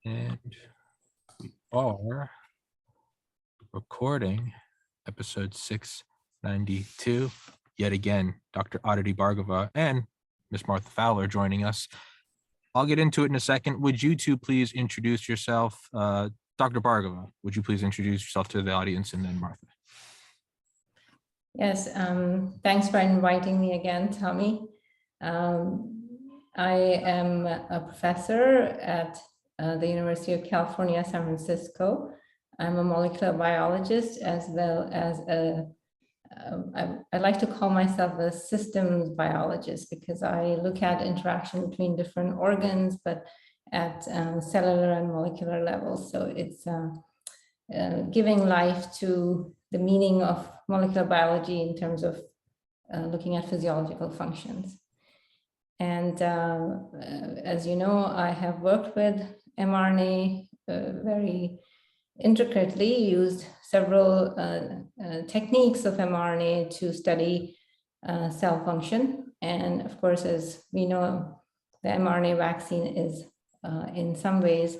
And we are recording episode 692. Yet again, Dr. Aditi Bhargava and Miss Martha Fowler joining us. I'll get into it in a second. Would you two please introduce yourself? Dr. Bhargava, would you please introduce yourself to the audience, and then Martha? Yes, thanks for inviting me again, Tommy. I am a professor at the University of California, San Francisco. I'm a molecular biologist as well as I like to call myself a systems biologist because I look at interaction between different organs, but at cellular and molecular levels. So it's giving life to the meaning of molecular biology in terms of looking at physiological functions. And as you know, I have worked with mRNA very intricately, used several techniques of mRNA to study cell function. And of course, as we know, the mRNA vaccine is in some ways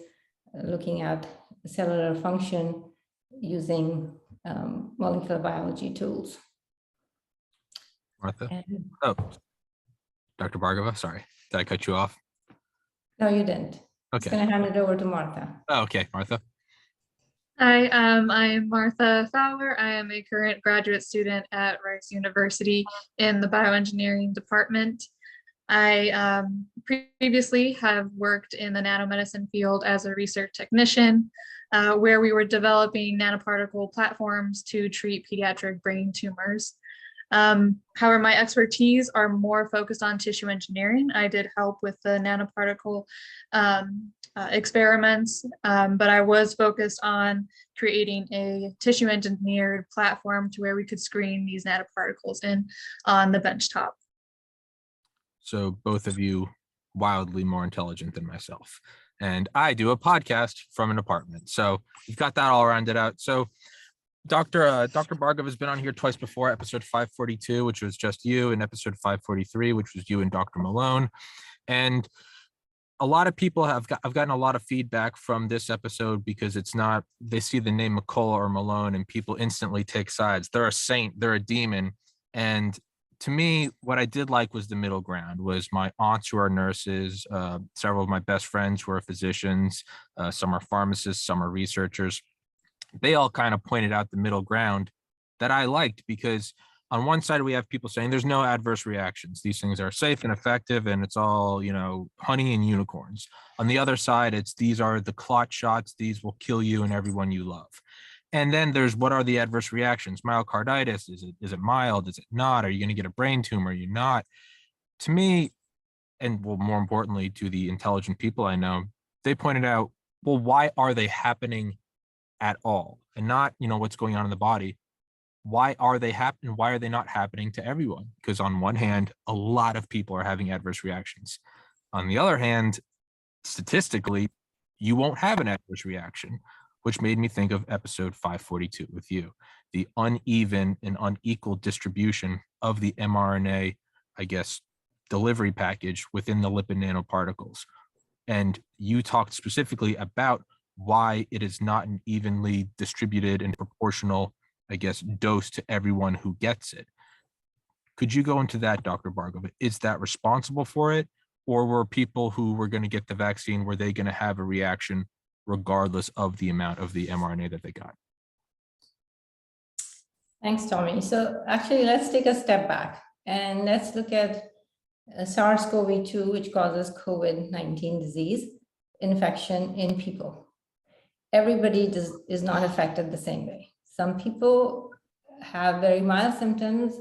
looking at cellular function using molecular biology tools. Martha? Dr. Bhargava, sorry. Did I cut you off? No, you didn't. Okay. I'm going to hand it over to Martha. Oh, okay, Martha. Hi, I'm Martha Fowler. I am a current graduate student at Rice University in the bioengineering department. I previously have worked in the nanomedicine field as a research technician, where we were developing nanoparticle platforms to treat pediatric brain tumors. However, my expertise are more focused on tissue engineering. I did help with the nanoparticle experiments, but I was focused on creating a tissue engineered platform to where we could screen these nanoparticles in on the benchtop. So both of you wildly more intelligent than myself. And I do a podcast from an apartment. So you've got that all rounded out. So Dr. Bhargava has been on here twice before, episode 542, which was just you, and episode 543, which was you and Dr. Malone. And a lot of people I've gotten a lot of feedback from this episode because it's not, they see the name McCullough or Malone and people instantly take sides. They're a saint, they're a demon. And to me, what I did like was the middle ground, was my aunts who are nurses, several of my best friends who are physicians, some are pharmacists, some are researchers. They all kind of pointed out the middle ground that I liked, because on one side we have people saying there's no adverse reactions. These things are safe and effective and it's all, honey and unicorns. On the other side, it's these are the clot shots. These will kill you and everyone you love. And then there's what are the adverse reactions? Myocarditis, is it mild? Is it not? Are you going to get a brain tumor? Are you not? To me, and well, more importantly, to the intelligent people I know, they pointed out, well, why are they happening at all? And not, what's going on in the body. Why are they happening? Why are they not happening to everyone? Because on one hand, a lot of people are having adverse reactions. On the other hand, statistically, you won't have an adverse reaction, which made me think of episode 542 with you, the uneven and unequal distribution of the mRNA, delivery package within the lipid nanoparticles. And you talked specifically about why it is not an evenly distributed and proportional, dose to everyone who gets it. Could you go into that, Dr. Bhargava? Is that responsible for it? Or were people who were going to get the vaccine, were they going to have a reaction regardless of the amount of the mRNA that they got? Thanks, Tommy. So actually, let's take a step back and let's look at SARS-CoV-2, which causes COVID-19 disease infection in people. Everybody is not affected the same way. Some people have very mild symptoms.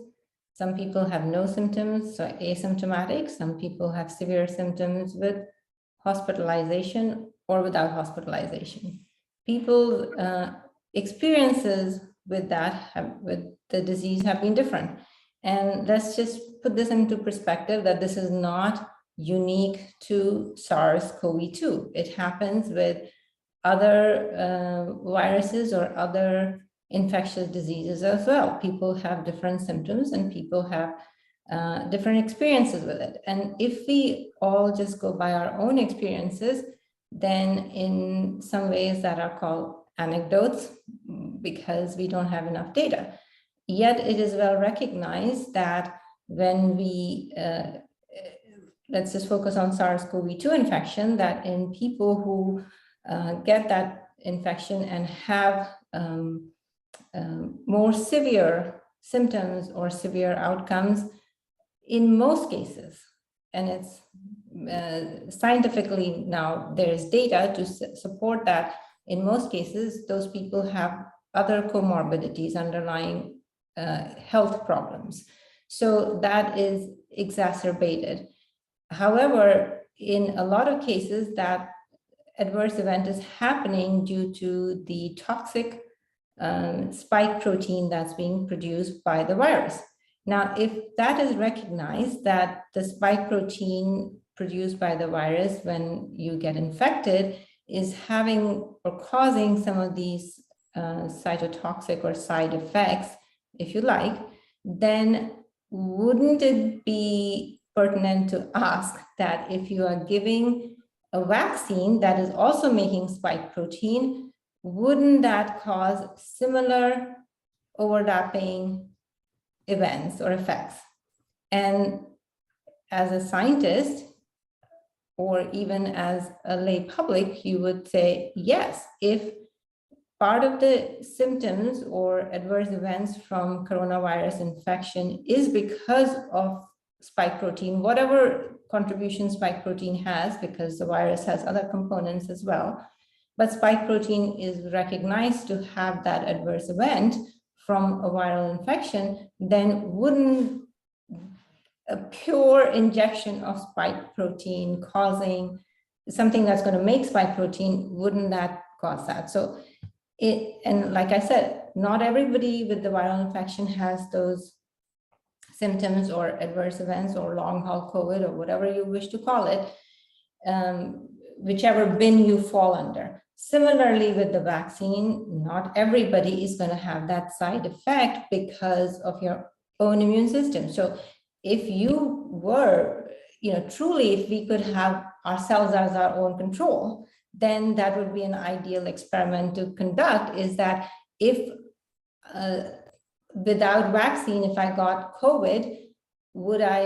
Some people have no symptoms, so asymptomatic. Some people have severe symptoms with hospitalization or without hospitalization. People's experiences with the disease have been different. And let's just put this into perspective that this is not unique to SARS-CoV-2. It happens with other viruses or other infectious diseases as well. People have different symptoms and people have different experiences with it. And if we all just go by our own experiences, then in some ways that are called anecdotes because we don't have enough data. Yet it is well recognized that when we, let's just focus on SARS-CoV-2 infection, that in people who get that infection and have more severe symptoms or severe outcomes, in most cases, and it's scientifically now there's data to support that in most cases, those people have other comorbidities, underlying health problems. So that is exacerbated. However, in a lot of cases, that adverse event is happening due to the toxic spike protein that's being produced by the virus. Now, if that is recognized, that the spike protein produced by the virus when you get infected is having or causing some of these cytotoxic or side effects, if you like, then wouldn't it be pertinent to ask that if you are giving a vaccine that is also making spike protein, wouldn't that cause similar overlapping events or effects? And as a scientist, or even as a lay public, you would say, yes, if part of the symptoms or adverse events from coronavirus infection is because of spike protein, whatever contribution spike protein has, because the virus has other components as well, but spike protein is recognized to have that adverse event from a viral infection, then wouldn't a pure injection of spike protein causing something that's going to make spike protein, wouldn't that cause that? So and like I said, not everybody with the viral infection has those symptoms or adverse events or long haul COVID or whatever you wish to call it, whichever bin you fall under. Similarly with the vaccine, not everybody is going to have that side effect because of your own immune system. So if you were, truly, if we could have ourselves as our own control, then that would be an ideal experiment to conduct, is that if without vaccine, if I got COVID, would I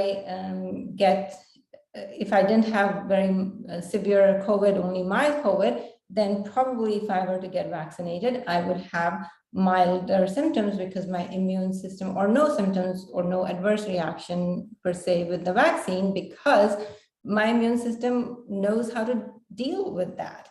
if I didn't have very severe COVID, only mild COVID, then probably if I were to get vaccinated, I would have milder symptoms because my immune system, or no symptoms or no adverse reaction per se with the vaccine, because my immune system knows how to deal with that.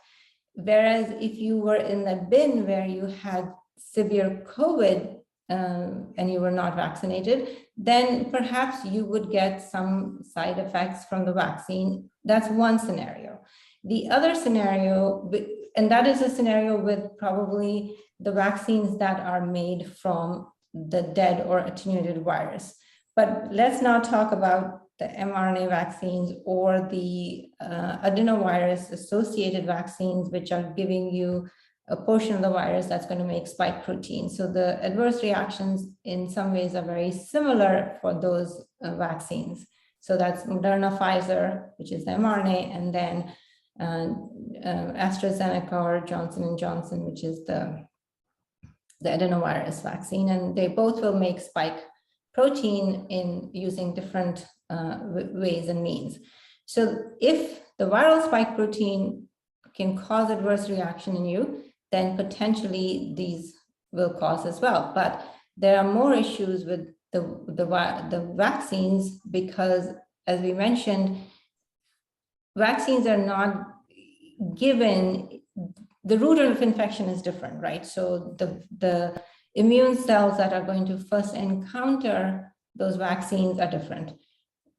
Whereas if you were in the bin where you had severe COVID and you were not vaccinated, then perhaps you would get some side effects from the vaccine. That's one scenario. The other scenario, and that is a scenario with probably the vaccines that are made from the dead or attenuated virus. But let's now talk about the mRNA vaccines or the adenovirus associated vaccines, which are giving you a portion of the virus that's going to make spike protein. So the adverse reactions in some ways are very similar for those vaccines. So that's Moderna, Pfizer, which is the mRNA, and then AstraZeneca or Johnson & Johnson, which is the adenovirus vaccine. And they both will make spike protein in using different ways and means. So if the viral spike protein can cause adverse reaction in you, then potentially these will cause as well. But there are more issues with the vaccines because, as we mentioned, vaccines are not given, the route of infection is different, right? So the immune cells that are going to first encounter those vaccines are different.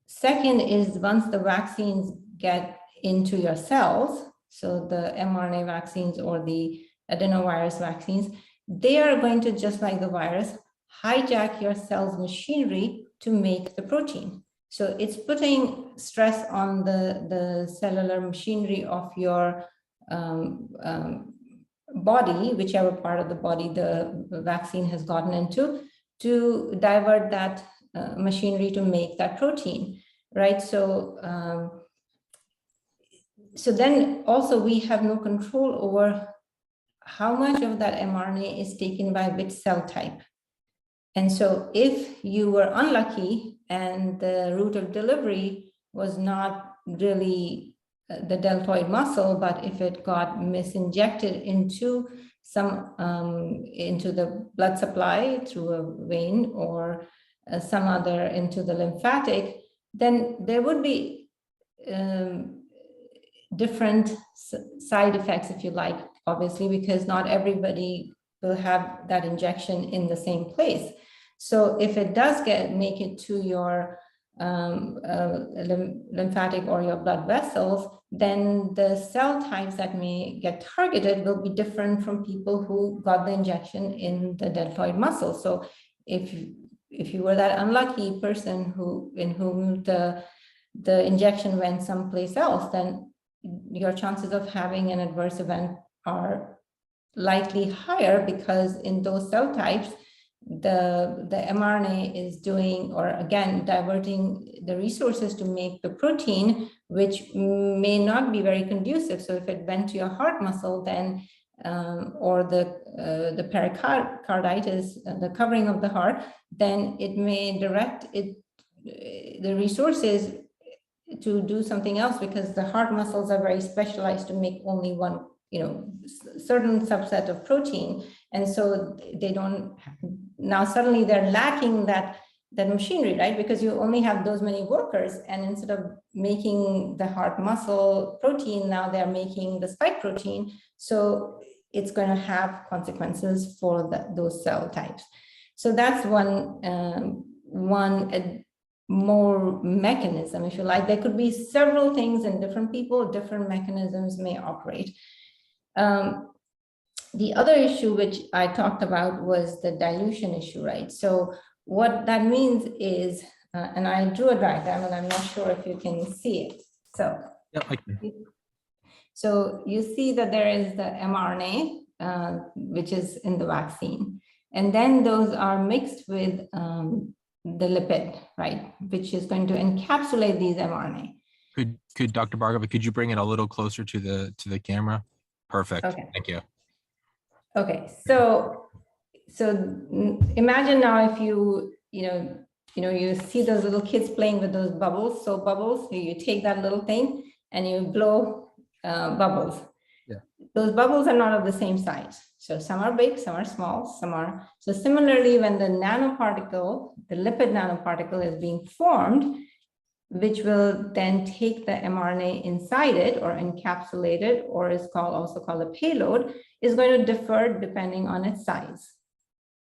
Second is once the vaccines get into your cells, so the mRNA vaccines or the adenovirus vaccines, they are going to, just like the virus, hijack your cell's machinery to make the protein. So it's putting stress on the cellular machinery of your body, whichever part of the body the vaccine has gotten into, to divert that machinery to make that protein, right? So so then also we have no control over how much of that mRNA is taken by which cell type. And so if you were unlucky and the route of delivery was not really the deltoid muscle, but if it got misinjected into into the blood supply through a vein or some other into the lymphatic, then there would be different side effects, if you like, obviously, because not everybody will have that injection in the same place. So if it does make it to your lymphatic or your blood vessels, then the cell types that may get targeted will be different from people who got the injection in the deltoid muscle. So if you were that unlucky person in whom the injection went someplace else, then your chances of having an adverse event are likely higher, because in those cell types, the mRNA is doing, or again, diverting the resources to make the protein, which may not be very conducive. So if it went to your heart muscle, then or the pericarditis, the covering of the heart, then it may direct the resources to do something else, because the heart muscles are very specialized to make only one, certain subset of protein. And so they don't, now suddenly they're lacking that machinery, right? Because you only have those many workers, and instead of making the heart muscle protein, now they're making the spike protein. So it's going to have consequences for those cell types. So that's one more mechanism, if you like. There could be several things, and different people, different mechanisms may operate. The other issue which I talked about was the dilution issue, right? So what that means is, and I drew a diagram, and I'm not sure if you can see it. So, Yeah, I can. So you see that there is the mRNA, which is in the vaccine, and then those are mixed with the lipid, right, which is going to encapsulate these mRNA. Could Dr. Bhargava, could you bring it a little closer to the camera? Perfect. Okay. Thank you. Okay, so imagine now if you see those little kids playing with those bubbles. So bubbles, you take that little thing and you blow bubbles. Yeah. Those bubbles are not of the same size. So some are big, some are small, some are. So similarly, when the nanoparticle, the lipid nanoparticle is being formed, which will then take the mRNA inside it or encapsulate it, or is also called a payload, is going to differ depending on its size.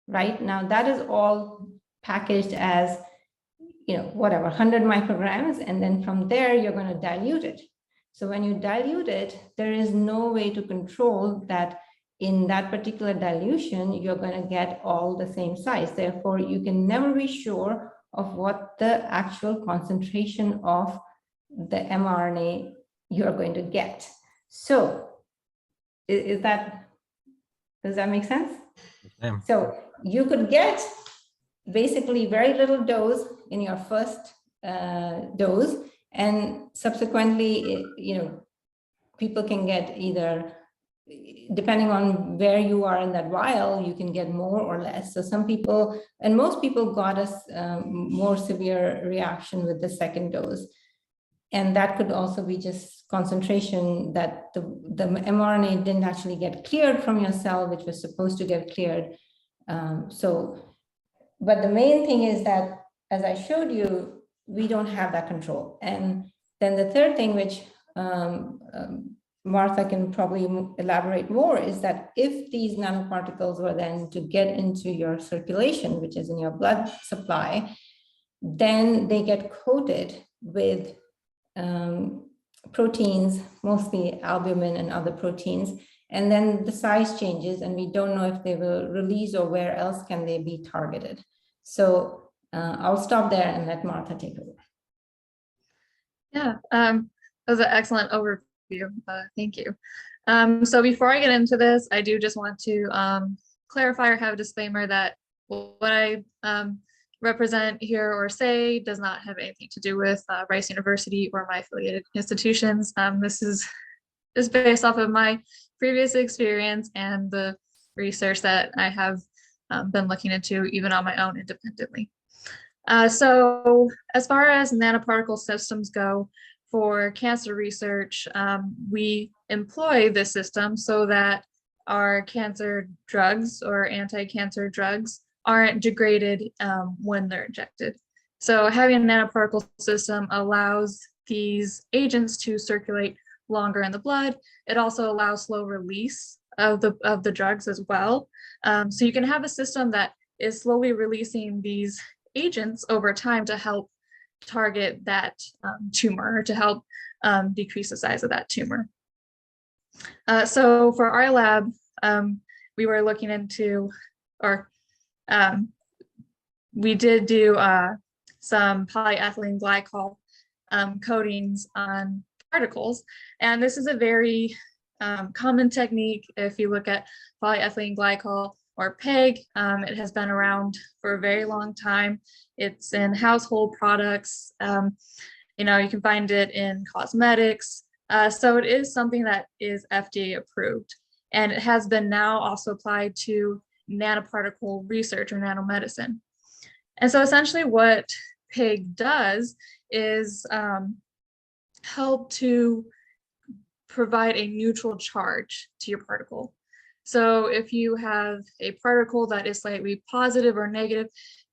Right now, that is all packaged as, whatever, 100 micrograms. And then from there, you're going to dilute it. So when you dilute it, there is no way to control that in that particular dilution, you're going to get all the same size. Therefore, you can never be sure of what the actual concentration of the mRNA you're going to get. So does that make sense? Yeah. So you could get basically very little dose in your first dose, and subsequently, people can get either, depending on where you are in that vial, you can get more or less. So some people, and most people, got a more severe reaction with the second dose. And that could also be just concentration, that the mRNA didn't actually get cleared from your cell, which was supposed to get cleared. But the main thing is that, as I showed you, we don't have that control. And then the third thing, which Martha can probably elaborate more, is that if these nanoparticles were then to get into your circulation, which is in your blood supply, then they get coated with proteins, mostly albumin and other proteins, and then the size changes, and we don't know if they will release or where else can they be targeted. So I'll stop there and let Martha take over. Yeah, that was an excellent overview. Thank you. So before I get into this, I do just want to clarify or have a disclaimer that what I represent here or say does not have anything to do with Rice University or my affiliated institutions. This is based off of my previous experience and the research that I have been looking into even on my own independently. So as far as nanoparticle systems go for cancer research, we employ this system so that our cancer drugs or anti-cancer drugs aren't degraded when they're injected. So having a nanoparticle system allows these agents to circulate longer in the blood. It also allows slow release of the drugs as well. So you can have a system that is slowly releasing these agents over time to help target that tumor, or to help decrease the size of that tumor. So for our lab, we were looking into, or we did do some polyethylene glycol coatings on particles. And this is a very common technique. If you look at polyethylene glycol or PEG, it has been around for a very long time. It's in household products. You can find it in cosmetics. So it is something that is FDA approved. And it has been now also applied to nanoparticle research or nanomedicine. And so essentially what PEG does is help to provide a neutral charge to your particle. So if you have a particle that is slightly positive or negative,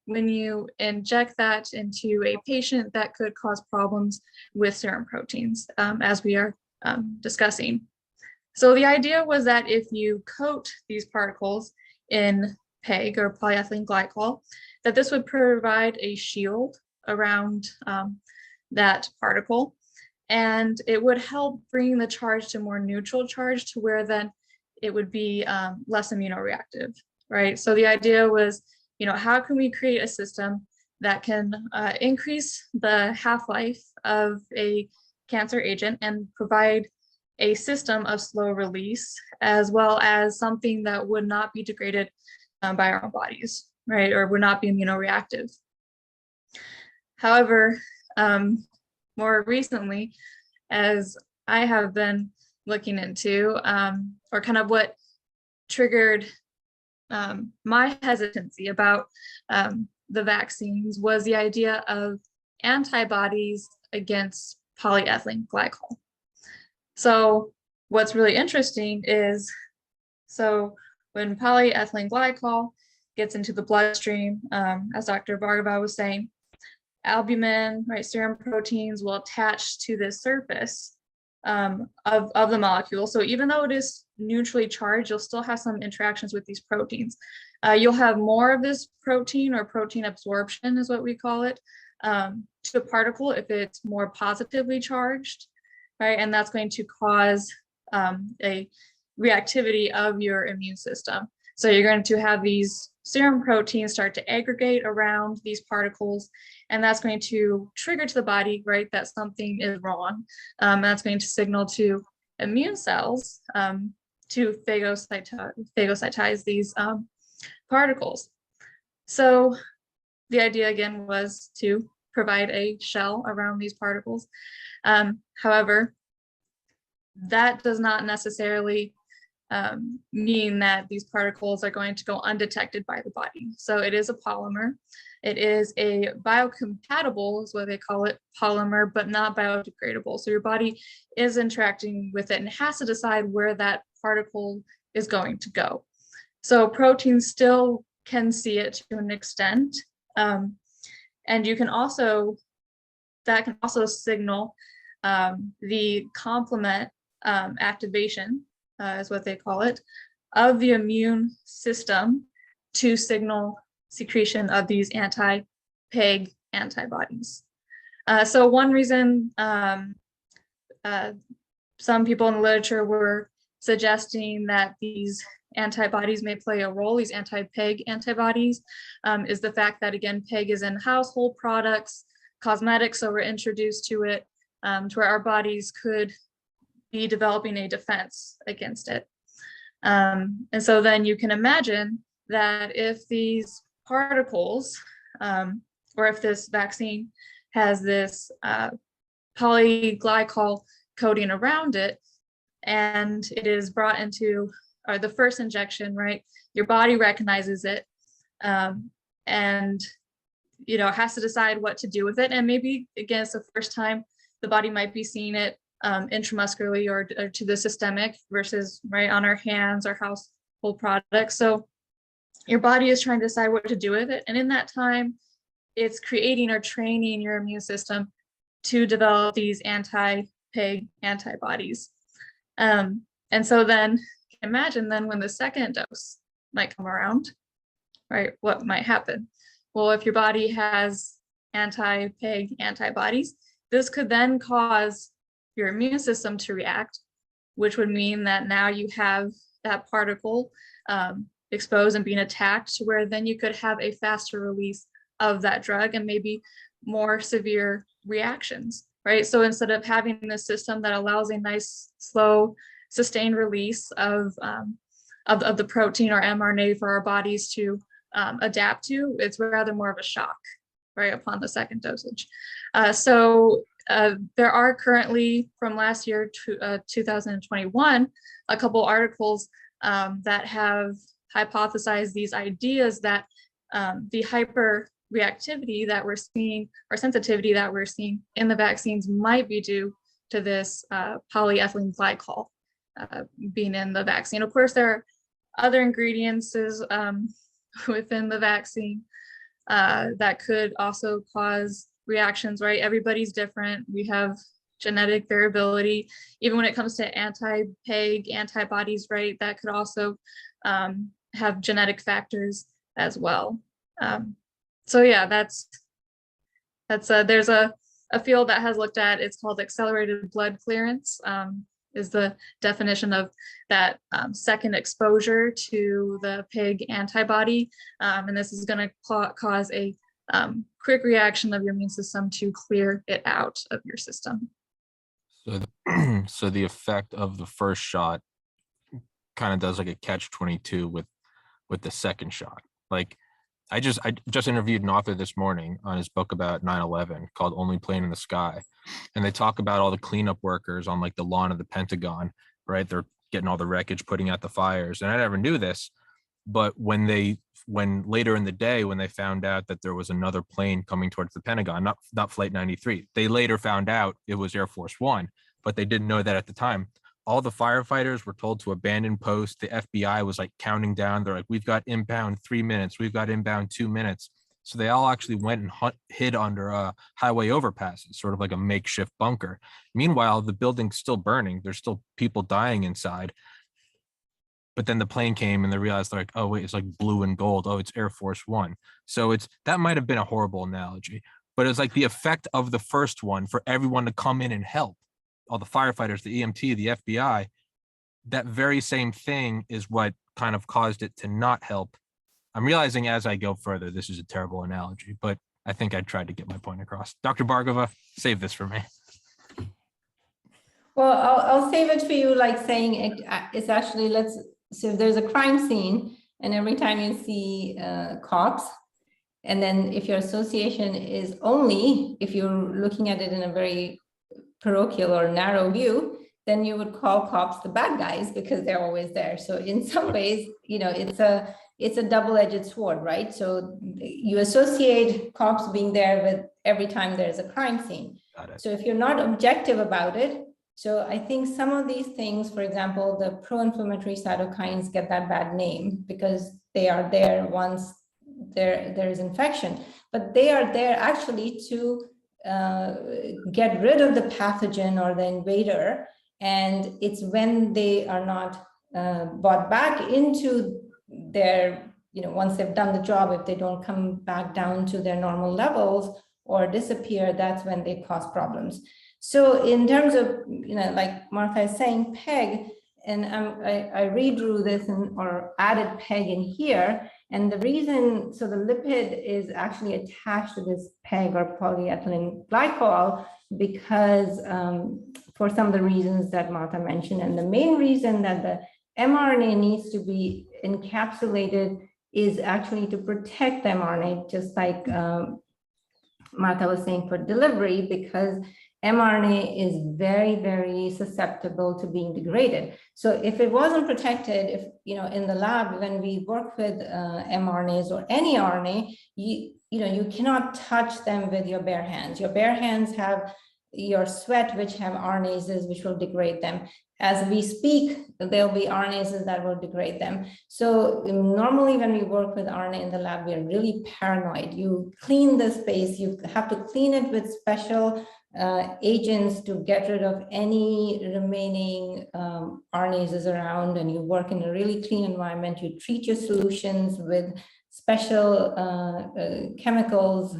when you inject that into a patient, that could cause problems with serum proteins, as we are discussing. So the idea was that if you coat these particles in PEG or polyethylene glycol, that this would provide a shield around that particle, and it would help bring the charge to more neutral charge, to where then it would be less immunoreactive, right? So the idea was, how can we create a system that can increase the half-life of a cancer agent and provide a system of slow release, as well as something that would not be degraded by our own bodies, right? Or would not be immunoreactive. However, more recently, as I have been looking into, or kind of what triggered my hesitancy about the vaccines, was the idea of antibodies against polyethylene glycol. So what's really interesting is, so when polyethylene glycol gets into the bloodstream, as Dr. Bhargava was saying, albumin, right, serum proteins will attach to the surface of the molecule. So even though it is neutrally charged, you'll still have some interactions with these proteins. You'll have more of this protein, or protein absorption is what we call it, to a particle if it's more positively charged, right? And that's going to cause a reactivity of your immune system. So you're going to have these serum proteins start to aggregate around these particles, and that's going to trigger to the body, right, that something is wrong. And that's going to signal to immune cells to phagocytize these particles. So the idea again was to provide a shell around these particles. However, that does not necessarily mean that these particles are going to go undetected by the body. So it is a polymer. It is a biocompatible, is what they call it, polymer, but not biodegradable. So your body is interacting with it and has to decide where that particle is going to go. So proteins still can see it to an extent. And you can also, that can also signal the complement activation, is what they call it, of the immune system to signal secretion of these anti-PEG antibodies. So one reason some people in the literature were suggesting that these antibodies may play a role, these anti-PEG antibodies, is the fact that, again, PEG is in household products, cosmetics, so we're introduced to it, to where our bodies could be developing a defense against it. And so then you can imagine that if these particles or if this vaccine has this polyglycol coating around it, and it is brought into the first injection, right? Your body recognizes it, and has to decide what to do with it. And maybe again, it's the first time the body might be seeing it intramuscularly or to the systemic versus right on our hands or household products. So your body is trying to decide what to do with it, and in that time, it's creating or training your immune system to develop these anti-PEG antibodies. And so then imagine then when the second dose might come around, right? What might happen? Well, if your body has anti-PEG antibodies, this could then cause your immune system to react, which would mean that now you have that particle exposed and being attacked, to where then you could have a faster release of that drug and maybe more severe reactions, right? So instead of having this system that allows a nice, slow, sustained release of the protein or mRNA for our bodies to adapt to, it's rather more of a shock, right, upon the second dosage. So there are currently, from last year to 2021, a couple articles that have hypothesized these ideas that the hyperreactivity that we're seeing or sensitivity that we're seeing in the vaccines might be due to this polyethylene glycol being in the vaccine. Of course, there are other ingredients within the vaccine that could also cause reactions, right? Everybody's different. We have genetic variability. Even when it comes to anti-PEG antibodies, right, that could also have genetic factors as well. So yeah, that's there's a field that has looked at, it's called accelerated blood clearance, is the definition of that second exposure to the PEG antibody. And this is going to cause a quick reaction of your immune system to clear it out of your system. So the effect of the first shot kind of does like a catch-22 with the second shot. Like I just interviewed an author this morning on his book about 9/11 called Only Plane in the Sky. And they talk about all the cleanup workers on like the lawn of the Pentagon, right? They're getting all the wreckage, putting out the fires. And I never knew this, but when later in the day, when they found out that there was another plane coming towards the Pentagon, not Flight 93, they later found out it was Air Force One, but they didn't know that at the time. All the firefighters were told to abandon post. The FBI was like counting down. They're like, we've got inbound 3 minutes. We've got inbound 2 minutes. So they all actually went and hid under highway overpasses, sort of like a makeshift bunker. Meanwhile, the building's still burning. There's still people dying inside. But then the plane came and they realized, they're like, oh, wait, it's like blue and gold. Oh, it's Air Force One. So that might have been a horrible analogy, but it's like the effect of the first one for everyone to come in and help. All the firefighters, the EMT, the FBI, that very same thing is what kind of caused it to not help. I'm realizing as I go further, this is a terrible analogy, but I think I tried to get my point across. Dr. Bhargava, save this for me. Well, I'll save it for you, like saying it's actually, so if there's a crime scene and every time you see cops, and then if your association is only, if you're looking at it in a very parochial or narrow view, then you would call cops the bad guys because they're always there. So in some ways, it's a double-edged sword, right? So you associate cops being there with every time there's a crime scene. So if you're not objective about it, so I think some of these things, for example, the pro-inflammatory cytokines get that bad name because they are there once there is infection, but they are there actually to get rid of the pathogen or the invader. And it's when they are not brought back into their, once they've done the job, if they don't come back down to their normal levels or disappear, that's when they cause problems. So in terms of, like Martha is saying, PEG, and I redrew this or added PEG in here. And the reason, so the lipid is actually attached to this PEG or polyethylene glycol because for some of the reasons that Martha mentioned. And the main reason that the mRNA needs to be encapsulated is actually to protect the mRNA, just like Martha was saying for delivery, because mRNA is very, very susceptible to being degraded. So if it wasn't protected, if, in the lab, when we work with mRNAs or any RNA, you cannot touch them with your bare hands. Your bare hands have your sweat, which have RNases, which will degrade them. As we speak, there'll be RNases that will degrade them. So normally when we work with RNA in the lab, we are really paranoid. You clean the space, you have to clean it with special agents to get rid of any remaining RNases around, and you work in a really clean environment. You treat your solutions with special chemicals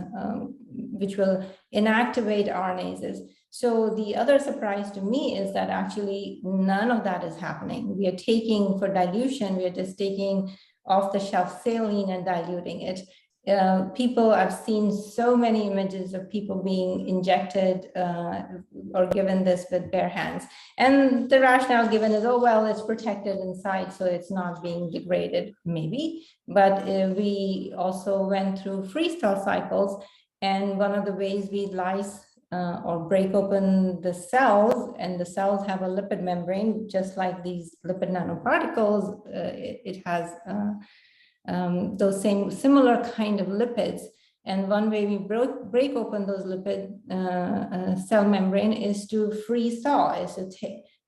which will inactivate RNases. So the other surprise to me is that actually none of that is happening. We are taking, for dilution, we are just taking off-the-shelf saline and diluting it. People, I've seen so many images of people being injected or given this with bare hands. And the rationale given is, oh, well, it's protected inside, so it's not being degraded, maybe. But we also went through freeze-thaw cycles. And one of the ways we lyse or break open the cells, and the cells have a lipid membrane, just like these lipid nanoparticles, it has those same similar kind of lipids. And one way we break open those lipid cell membrane is to freeze thaw, is to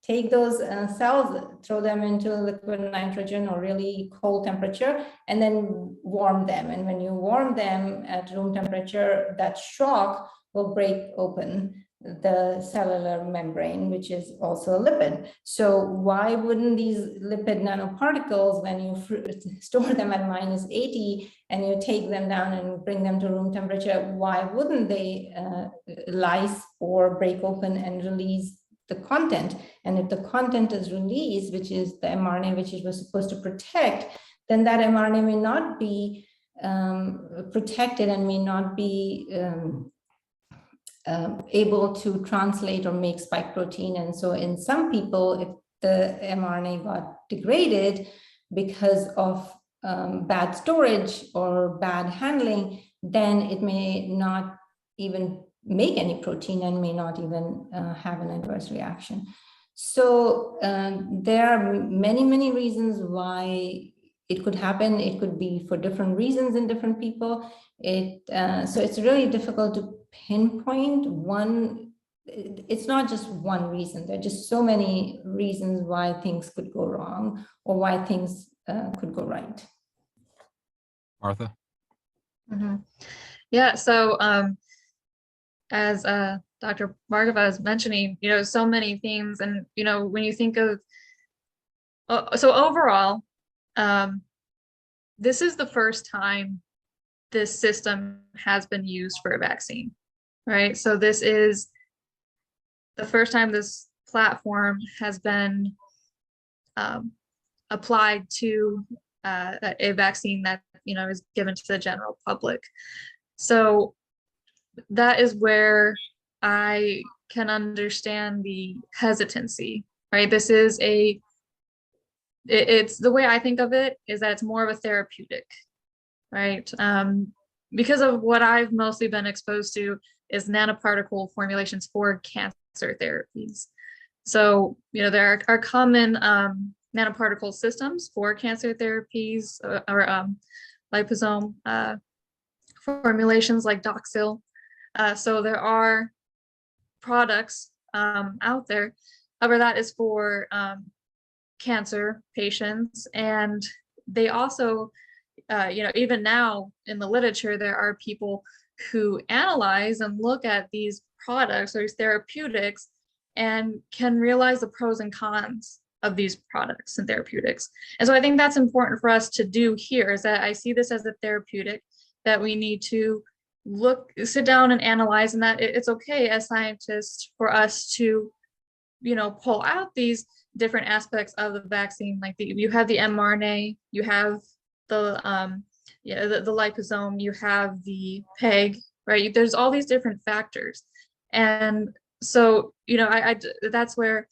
take those cells, throw them into liquid nitrogen or really cold temperature, and then warm them. And when you warm them at room temperature, that shock will break open the cellular membrane, which is also a lipid. So why wouldn't these lipid nanoparticles, when you store them at -80 and you take them down and bring them to room temperature, why wouldn't they lyse or break open and release the content? And if the content is released, which is the mRNA, which it was supposed to protect, then that mRNA may not be protected and may not be able to translate or make spike protein. And so in some people, if the mRNA got degraded because of bad storage or bad handling, then it may not even make any protein and may not even have an adverse reaction. So there are many, many reasons why it could happen. It could be for different reasons in different people. So it's really difficult to pinpoint one. It's not just one reason. There are just so many reasons why things could go wrong or why things could go right. Martha? Mm-hmm. Yeah, so as Dr. Bhargava is mentioning, so many things, and when you think of, so overall, this is the first time this system has been used for a vaccine, right? So this is the first time this platform has been applied to a vaccine that is given to the general public. So that is where I can understand the hesitancy, right? This is it's the way I think of it is that it's more of a therapeutic, right? Because of what I've mostly been exposed to is nanoparticle formulations for cancer therapies. So, there are common nanoparticle systems for cancer therapies or liposome formulations like Doxil. So there are products out there. However, that is for cancer patients, and they also, even now in the literature, there are people who analyze and look at these products or these therapeutics and can realize the pros and cons of these products and therapeutics. And so I think that's important for us to do here, is that I see this as a therapeutic that we need to sit down and analyze, and that it's okay as scientists for us to, pull out these different aspects of the vaccine. Like you have the mRNA, you have the liposome, you have the PEG, right? There's all these different factors. And so, I that's where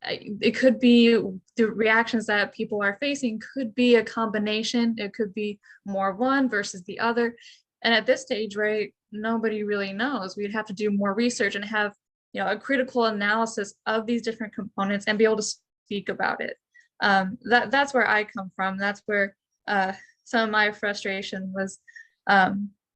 it could be the reactions that people are facing could be a combination. It could be more one versus the other. And at this stage, right, nobody really knows. We'd have to do more research and have, a critical analysis of these different components and be able to speak about it. That's where I come from. That's where some of my frustration was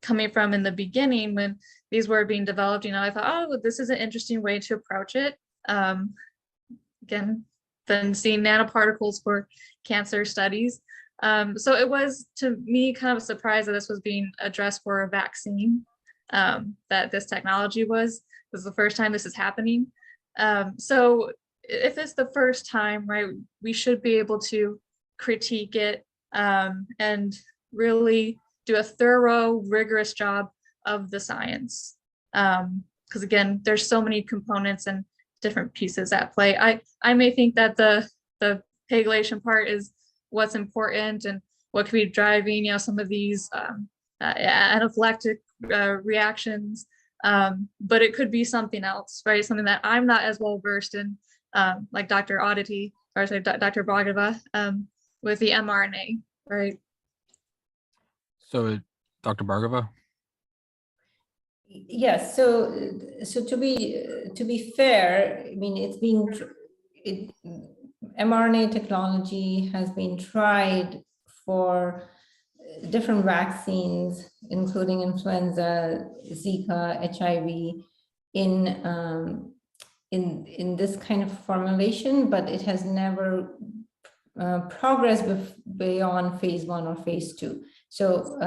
coming from in the beginning when these were being developed. I thought, oh, this is an interesting way to approach it. Again, then seeing nanoparticles for cancer studies. So it was, to me, kind of a surprise that this was being addressed for a vaccine, that this technology was. This is the first time this is happening. So if it's the first time, right, we should be able to critique it and really do a thorough, rigorous job of the science. Because again, there's so many components and different pieces at play. I may think that the pegylation part is what's important and what could be driving, some of these anaphylactic reactions, but it could be something else, right? Something that I'm not as well versed in, like Dr. Aditi, or sorry, Dr. Bhargava, with the mRNA, right? So, Dr. Bhargava? Yes. So to be fair, I mean, mRNA technology has been tried for different vaccines, including influenza, Zika, HIV, in this kind of formulation, but it has never progressed beyond phase 1 or phase 2. So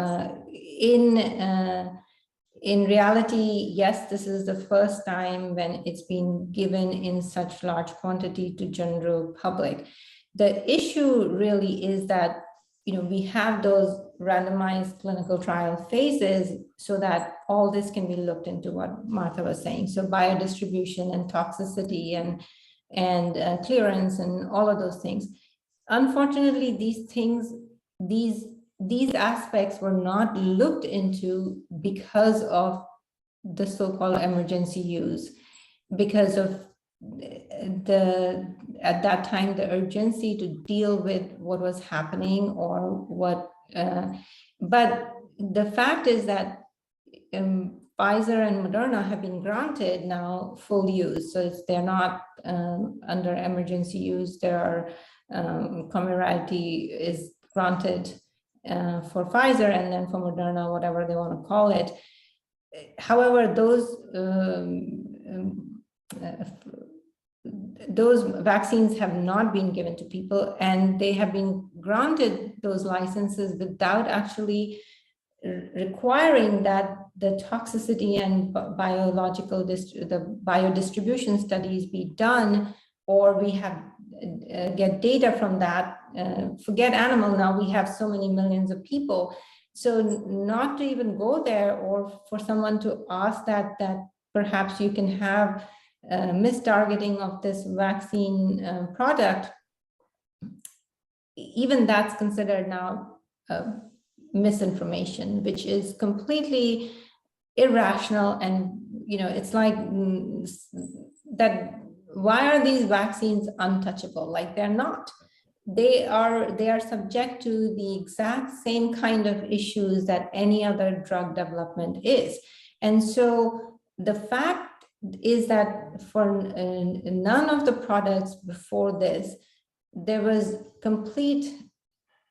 in reality, yes, this is the first time when it's been given in such large quantity to general public. The issue really is that, we have those randomized clinical trial phases so that all this can be looked into, what Martha was saying. So biodistribution and toxicity and clearance and all of those things. Unfortunately, these aspects were not looked into because of the so-called emergency use, because of at that time the urgency to deal with what was happening or what. But the fact is that Pfizer and Moderna have been granted now full use, so they're not under emergency use. There are Comirnaty is granted for Pfizer, and then for Moderna, whatever they want to call it. However, those vaccines have not been given to people, and they have been granted those licenses without actually requiring that the toxicity and the biodistribution studies be done, or we have get data from that. Forget animal, now we have so many millions of people. So not to even go there, or for someone to ask that perhaps you can have mistargeting of this vaccine product, even that's considered now misinformation, which is completely irrational. And it's like that. Why are these vaccines untouchable? Like, they're not. They are subject to the exact same kind of issues that any other drug development is. And so the fact is that for none of the products before this, there was complete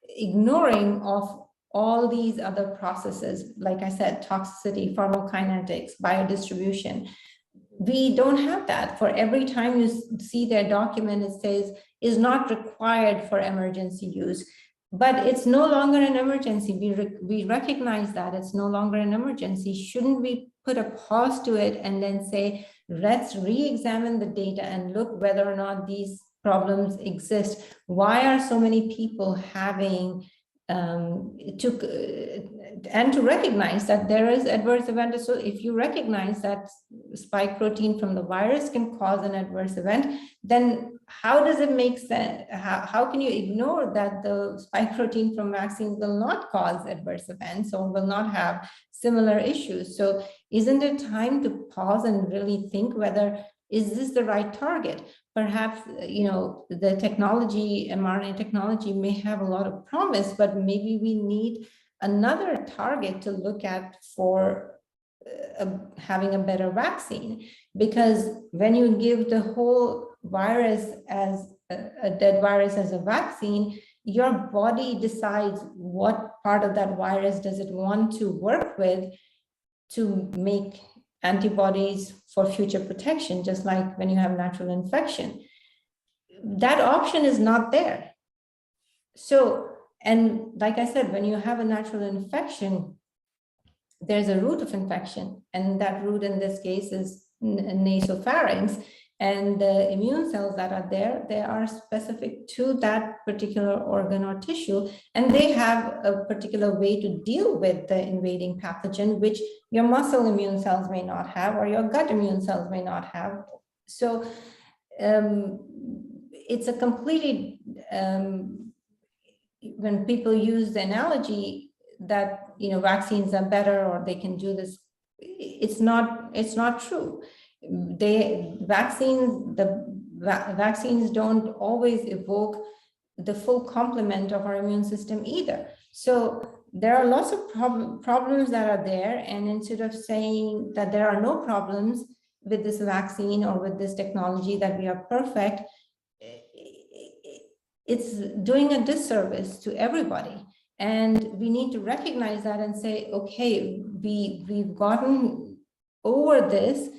ignoring of all these other processes, like I said, toxicity, pharmacokinetics, biodistribution. We don't have that. For every time you see their document, it says is not required for emergency use, but it's no longer an emergency. We recognize that it's no longer an emergency. Shouldn't we put a pause to it and then say, let's re-examine the data and look whether or not these problems exist? Why are so many people having to recognize that there is adverse event. So if you recognize that spike protein from the virus can cause an adverse event, then how does it make sense? How can you ignore that the spike protein from vaccines will not cause adverse events or will not have similar issues? So isn't it time to pause and really think whether is this the right target? Perhaps, the technology, mRNA technology may have a lot of promise, but maybe we need another target to look at for having a better vaccine. Because when you give the whole virus as a dead virus as a vaccine, your body decides what part of that virus does it want to work with to make antibodies for future protection, just like when you have natural infection. That option is not there. So, and like I said, when you have a natural infection, there's a route of infection, and that route in this case is nasopharynx, and the immune cells that are there, they are specific to that particular organ or tissue, and they have a particular way to deal with the invading pathogen, which your muscle immune cells may not have, or your gut immune cells may not have. So it's a completely, when people use the analogy that vaccines are better or they can do this, it's not true. The vaccines don't always evoke the full complement of our immune system either. So there are lots of problems that are there, and instead of saying that there are no problems with this vaccine or with this technology, that we are perfect, it's doing a disservice to everybody. And we need to recognize that and say, okay, we've gotten over this.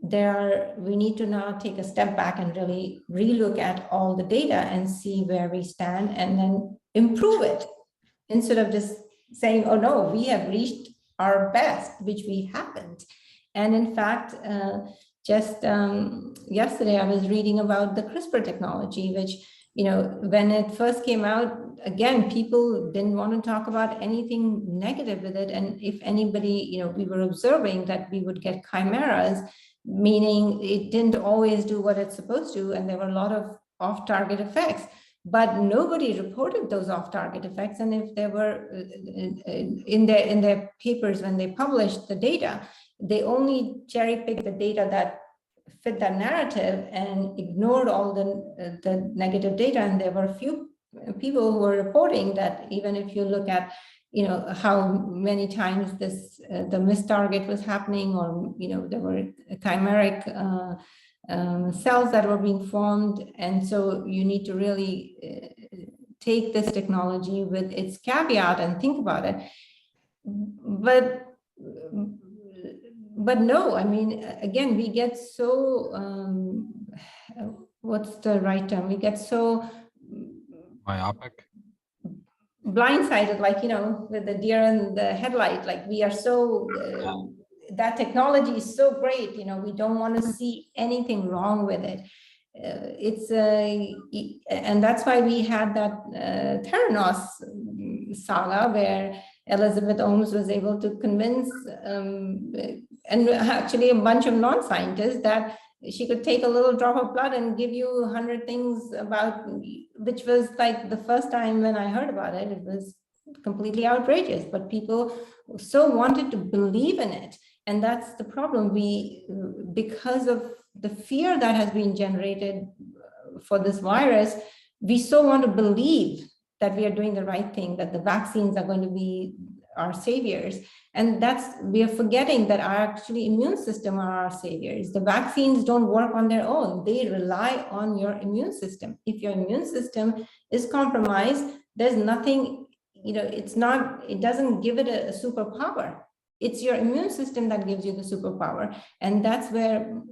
We need to now take a step back and really relook at all the data and see where we stand, and then improve it, instead of just saying, oh no, we have reached our best, which we haven't. And in fact, just yesterday I was reading about the CRISPR technology, which, when it first came out, again, people didn't want to talk about anything negative with it. And if anybody, we were observing that we would get chimeras, meaning it didn't always do what it's supposed to, and there were a lot of off-target effects, but nobody reported those off-target effects. And if there were in their papers, when they published the data, they only cherry-picked the data that fit that narrative and ignored all the negative data. And there were a few people who were reporting that even if you look at how many times the missed target was happening, or there were chimeric cells that were being formed. And so you need to really take this technology with its caveat and think about it. But no, I mean, again, we get so what's the right term? We get so Myopic. blindsided, like, with the deer in the headlight, like we are so, that technology is so great, we don't want to see anything wrong with it. And that's why we had that Theranos saga, where Elizabeth Holmes was able to convince, and actually a bunch of non-scientists, that she could take a little drop of blood and give you 100 things about, which was like the first time when I heard about it, it was completely outrageous, but people so wanted to believe in it. And that's the problem. Because of the fear that has been generated for this virus, we so want to believe that we are doing the right thing, that the vaccines are going to be our saviors. And we are forgetting that our actually immune system are our saviors. The vaccines don't work on their own. They rely on your immune system. If your immune system is compromised, there's nothing, it doesn't give it a superpower. It's your immune system that gives you the superpower. And that's where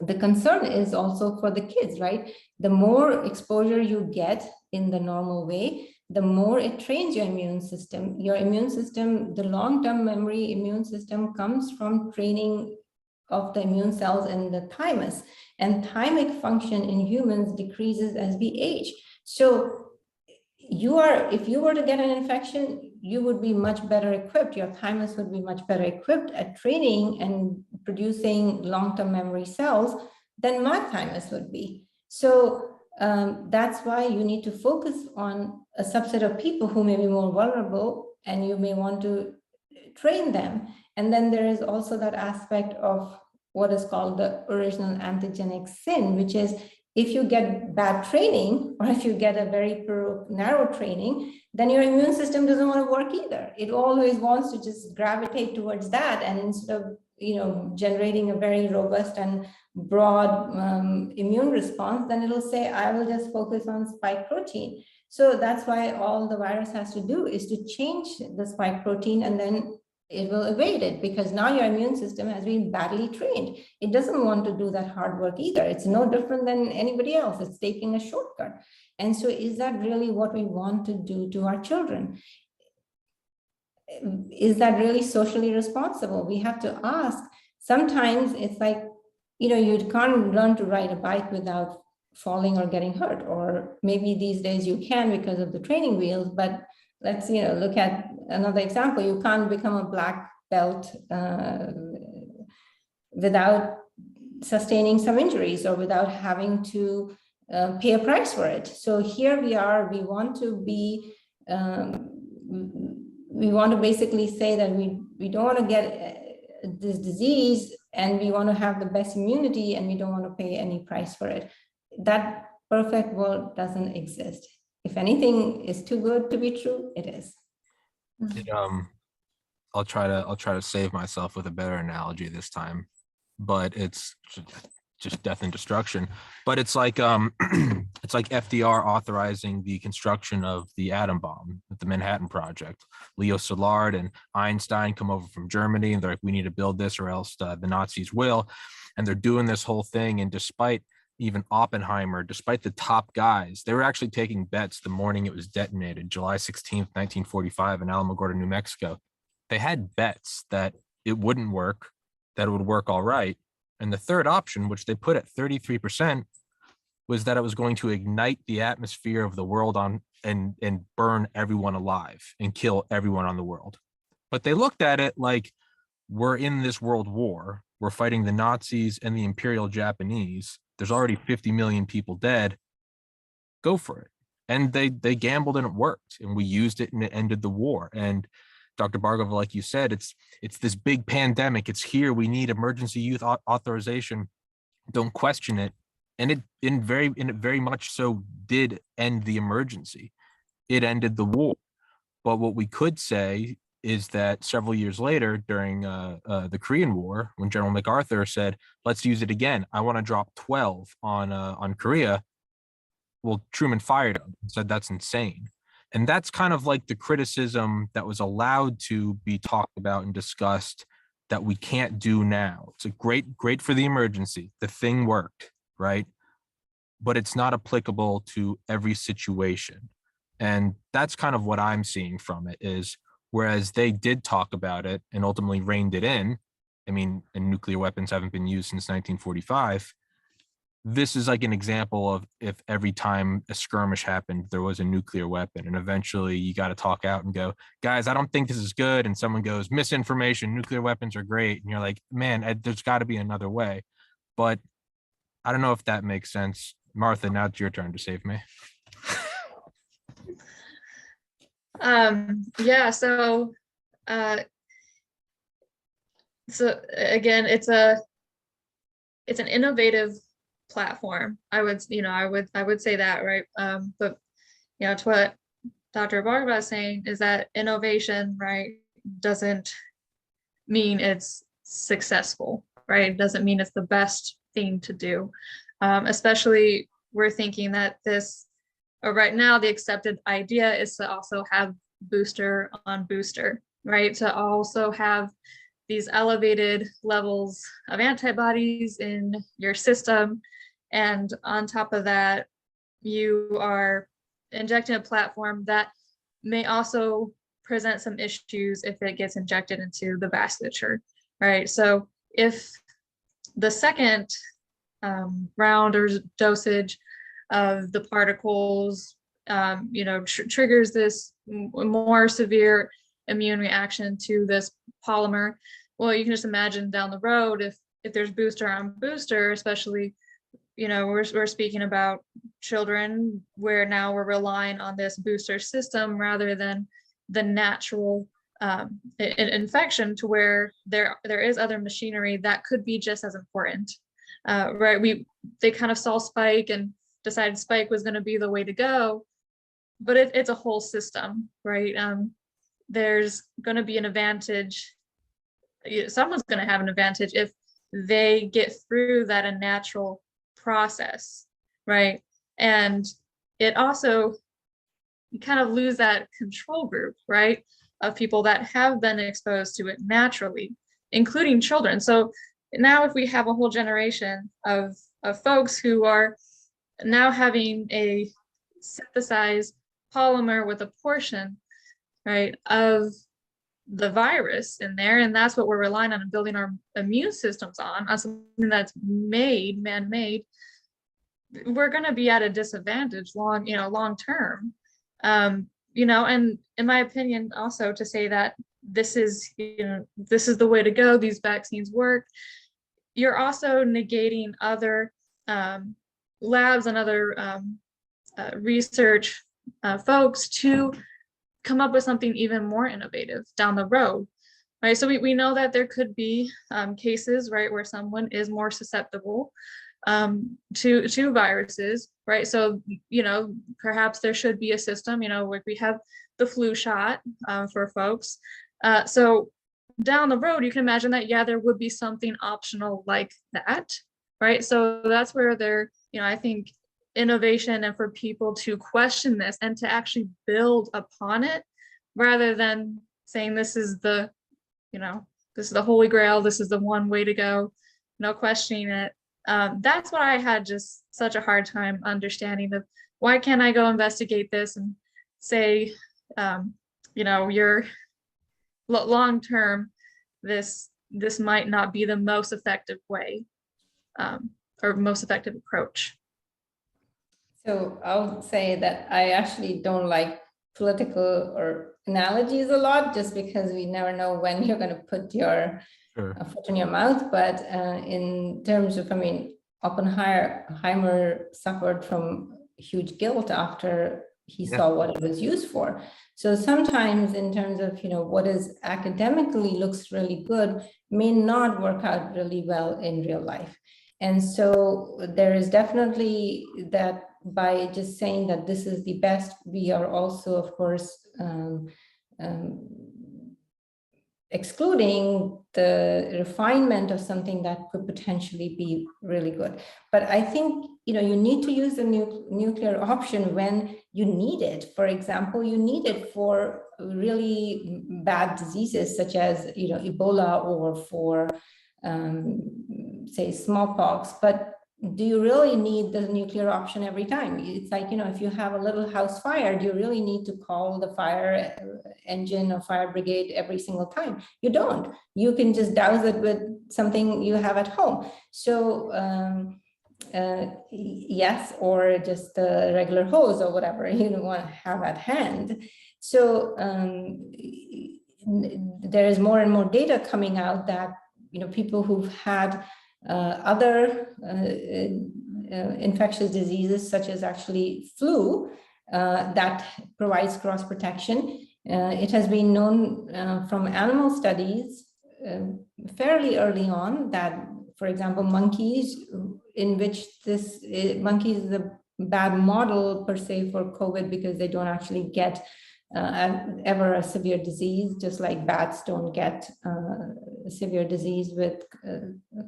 the concern is also for the kids, right? The more exposure you get in the normal way, the more it trains your immune system. Your immune system, the long-term memory immune system, comes from training of the immune cells in the thymus. And thymic function in humans decreases as we age. So if you were to get an infection, you would be much better equipped. Your thymus would be much better equipped at training and producing long-term memory cells than my thymus would be. So that's why you need to focus on a subset of people who may be more vulnerable, and you may want to train them. And then there is also that aspect of what is called the original antigenic sin, which is if you get bad training or if you get a very narrow training, then your immune system doesn't want to work either. It always wants to just gravitate towards that. And instead of, generating a very robust and broad immune response, then it'll say, I will just focus on spike protein. So that's why all the virus has to do is to change the spike protein, and then it will evade it, because now your immune system has been badly trained. It doesn't want to do that hard work either. It's no different than anybody else. It's taking a shortcut. And so is that really what we want to do to our children? Is that really socially responsible? We have to ask. Sometimes it's like, you can't learn to ride a bike without falling or getting hurt, or maybe these days you can because of the training wheels, but let's look at another example. You can't become a black belt without sustaining some injuries or without having to pay a price for it. So here we are, we want to be, we want to basically say that we don't want to get this disease, and we want to have the best immunity, and we don't want to pay any price for it. That perfect world doesn't exist. If anything is too good to be true, it is. I'll try to save myself with a better analogy this time, but it's just death and destruction. But it's like it's like FDR authorizing the construction of the atom bomb at the Manhattan Project. Leo Szilard and Einstein come over from Germany, and they're like, we need to build this or else the Nazis will. And they're doing this whole thing, and despite even Oppenheimer, despite the top guys, they were actually taking bets the morning it was detonated, July 16th, 1945 in Alamogordo, New Mexico. They had bets that it wouldn't work, that it would work all right. And the third option, which they put at 33%, was that it was going to ignite the atmosphere of the world and burn everyone alive and kill everyone on the world. But they looked at it like, we're in this world war. We're fighting the Nazis and the Imperial Japanese. There's already 50 million people dead. Go for it. And they gambled, and it worked. And we used it, and it ended the war. And Dr. Bhargava, like you said, it's this big pandemic. It's here. We need emergency use authorization. Don't question it. And it very much so did end the emergency. It ended the war. But what we could say is that several years later, during the Korean War, when General MacArthur said, let's use it again, I want to drop 12 on Korea. Well, Truman fired him and said that's insane. And that's kind of like the criticism that was allowed to be talked about and discussed that we can't do now. It's a great for the emergency. The thing worked, right? But it's not applicable to every situation. And that's kind of what I'm seeing from it is, whereas they did talk about it and ultimately reined it in, I mean, and nuclear weapons haven't been used since 1945. This is like an example of if every time a skirmish happened, there was a nuclear weapon, and eventually you got to talk out and go, guys, I don't think this is good. And someone goes, misinformation, nuclear weapons are great. And you're like, man, there's got to be another way. But I don't know if that makes sense. Martha, now it's your turn to save me. Yeah, so again, it's an innovative platform. I would say that, right? But to what Dr. Bhargava is saying is that innovation, right, doesn't mean it's successful, right? It doesn't mean it's the best thing to do. Especially we're thinking that right now the accepted idea is to also have booster on booster, right? To also have these elevated levels of antibodies in your system. And on top of that, you are injecting a platform that may also present some issues if it gets injected into the vasculature, right? So if the second round or dosage of the particles, triggers this more severe immune reaction to this polymer, well, you can just imagine down the road if there's booster on booster, especially, we're speaking about children where now we're relying on this booster system rather than the natural infection to where there is other machinery that could be just as important. Right? They kind of saw spike and decided spike was going to be the way to go, but it's a whole system, right? There's going to be an advantage. Someone's going to have an advantage if they get through that unnatural process, right? And it also, you kind of lose that control group, right, of people that have been exposed to it naturally, including children. So now if we have a whole generation of folks who are now having a synthesized polymer with a portion, right, of the virus in there, and that's what we're relying on and building our immune systems on something that's man-made, we're going to be at a disadvantage long term. And in my opinion, also to say that this is the way to go, these vaccines work, you're also negating other labs and other research folks to come up with something even more innovative down the road, right? So we know that there could be cases, right, where someone is more susceptible to viruses, right? So, perhaps there should be a system, like we have the flu shot for folks. So down the road, you can imagine that, yeah, there would be something optional like that, right? So that's where I think innovation and for people to question this and to actually build upon it rather than saying this is the holy grail, this is the one way to go, no questioning it. That's what I had just such a hard time understanding of why can't I go investigate this and say, you're long term, this might not be the most effective way or most effective approach. So I'll say that I actually don't like political or analogies a lot, just because we never know when you're going to put your foot in your mouth. But in terms of, Oppenheimer suffered from huge guilt after he saw what it was used for. So sometimes in terms of, what is academically looks really good may not work out really well in real life. And so there is definitely that by just saying that this is the best, we are also, of course, excluding the refinement of something that could potentially be really good. But I think, you need to use the nuclear option when you need it. For example, you need it for really bad diseases such as, Ebola, or for, say, smallpox. But do you really need the nuclear option every time? It's like, if you have a little house fire, do you really need to call the fire engine or fire brigade every single time? You don't. You can just douse it with something you have at home. So yes, or just a regular hose or whatever you want to have at hand. So there is more and more data coming out that, people who've had other infectious diseases, such as actually flu, that provides cross protection. It has been known from animal studies fairly early on that, for example, monkeys, in which monkeys is a bad model per se for COVID, because they don't actually get ever a severe disease, just like bats don't get severe disease with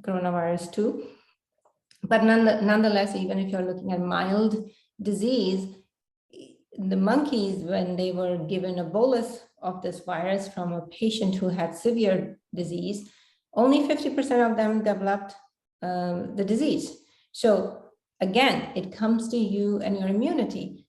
coronavirus too. But nonetheless, even if you're looking at mild disease, the monkeys, when they were given a bolus of this virus from a patient who had severe disease, only 50% of them developed the disease. So again, it comes to you and your immunity.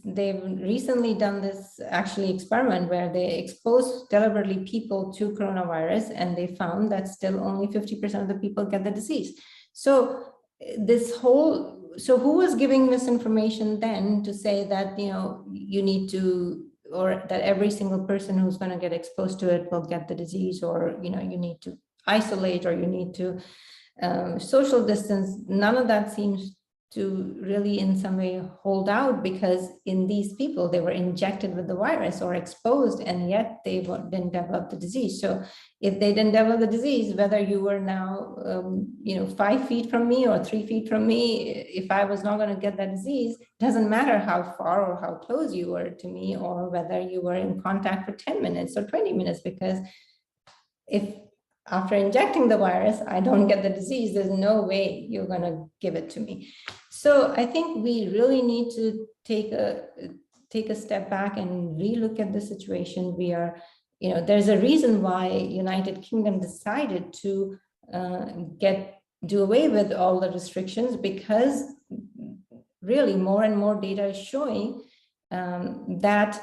They've recently done this experiment where they exposed deliberately people to coronavirus, and they found that still only 50% of the people get the disease. So who was giving misinformation then to say that, you need to, or that every single person who's going to get exposed to it will get the disease, or, you need to isolate, or you need to social distance? None of that seems to really in some way hold out, because in these people, they were injected with the virus or exposed, and yet they didn't develop the disease. So if they didn't develop the disease, whether you were now, 5 feet from me or 3 feet from me, if I was not going to get that disease, doesn't matter how far or how close you were to me, or whether you were in contact for 10 minutes or 20 minutes, because if after injecting the virus, I don't get the disease, there's no way you're going to give it to me. So I think we really need to take a step back and relook at the situation. We are, there's a reason why United Kingdom decided to do away with all the restrictions, because really more and more data is showing that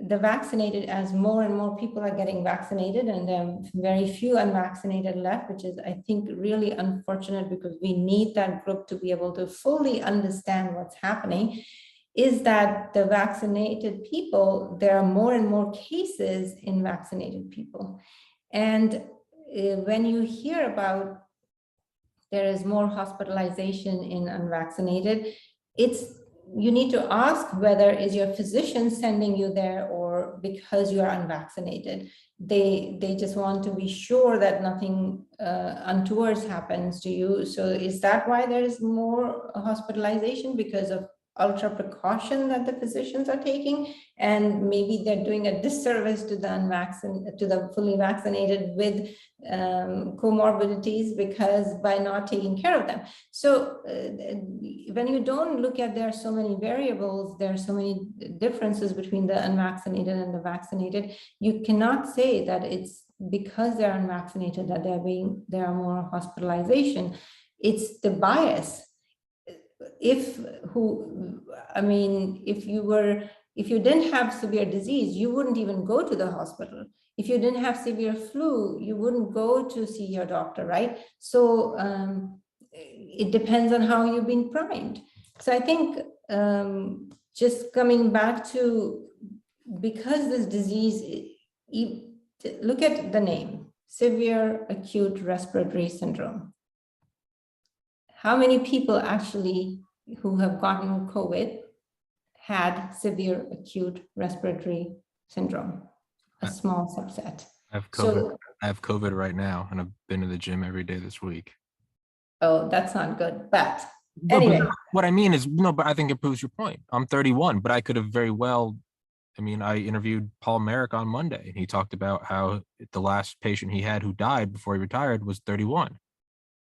the vaccinated, as more and more people are getting vaccinated, and there are very few unvaccinated left, which is, I think, really unfortunate, because we need that group to be able to fully understand what's happening, is that the vaccinated people, there are more and more cases in vaccinated people. And when you hear about there is more hospitalization in unvaccinated, you need to ask whether is your physician sending you there, or because you are unvaccinated. They just want to be sure that nothing untoward happens to you. So is that why there is more hospitalization? Because of ultra precaution that the physicians are taking, and maybe they're doing a disservice to the fully vaccinated with comorbidities, because by not taking care of them. So when you don't look at, there are so many variables, there are so many differences between the unvaccinated and the vaccinated, you cannot say that it's because they're unvaccinated that there are more hospitalization. It's the bias. If you didn't have severe disease, you wouldn't even go to the hospital. If you didn't have severe flu, you wouldn't go to see your doctor, right? So it depends on how you've been primed. So I think just coming back to, because this disease, look at the name, severe acute respiratory syndrome. How many people actually who have gotten COVID had severe acute respiratory syndrome? A small subset. I have COVID. So, I have COVID right now, and I've been to the gym every day this week. Oh, that's not good. But anyway, but what I mean is, but I think it proves your point. I'm 31, but I could have very well. I interviewed Paul Merrick on Monday, and he talked about how the last patient he had who died before he retired was 31.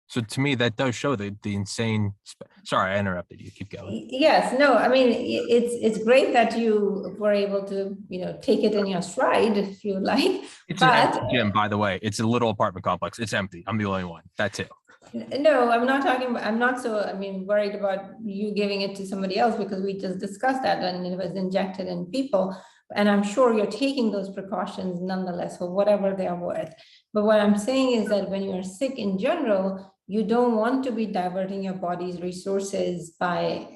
So to me, that does show the insane. Sorry, I interrupted you. Keep going. Yes, no, it's great that you were able to, take it in your stride, if you like. It's an empty gym, by the way. It's a little apartment complex. It's empty. I'm the only one. That's it. No, I'm not talking about, I'm not so, worried about you giving it to somebody else, because we just discussed that, and it was injected in people. And I'm sure you're taking those precautions nonetheless, for whatever they are worth. But what I'm saying is that when you're sick in general, you don't want to be diverting your body's resources by,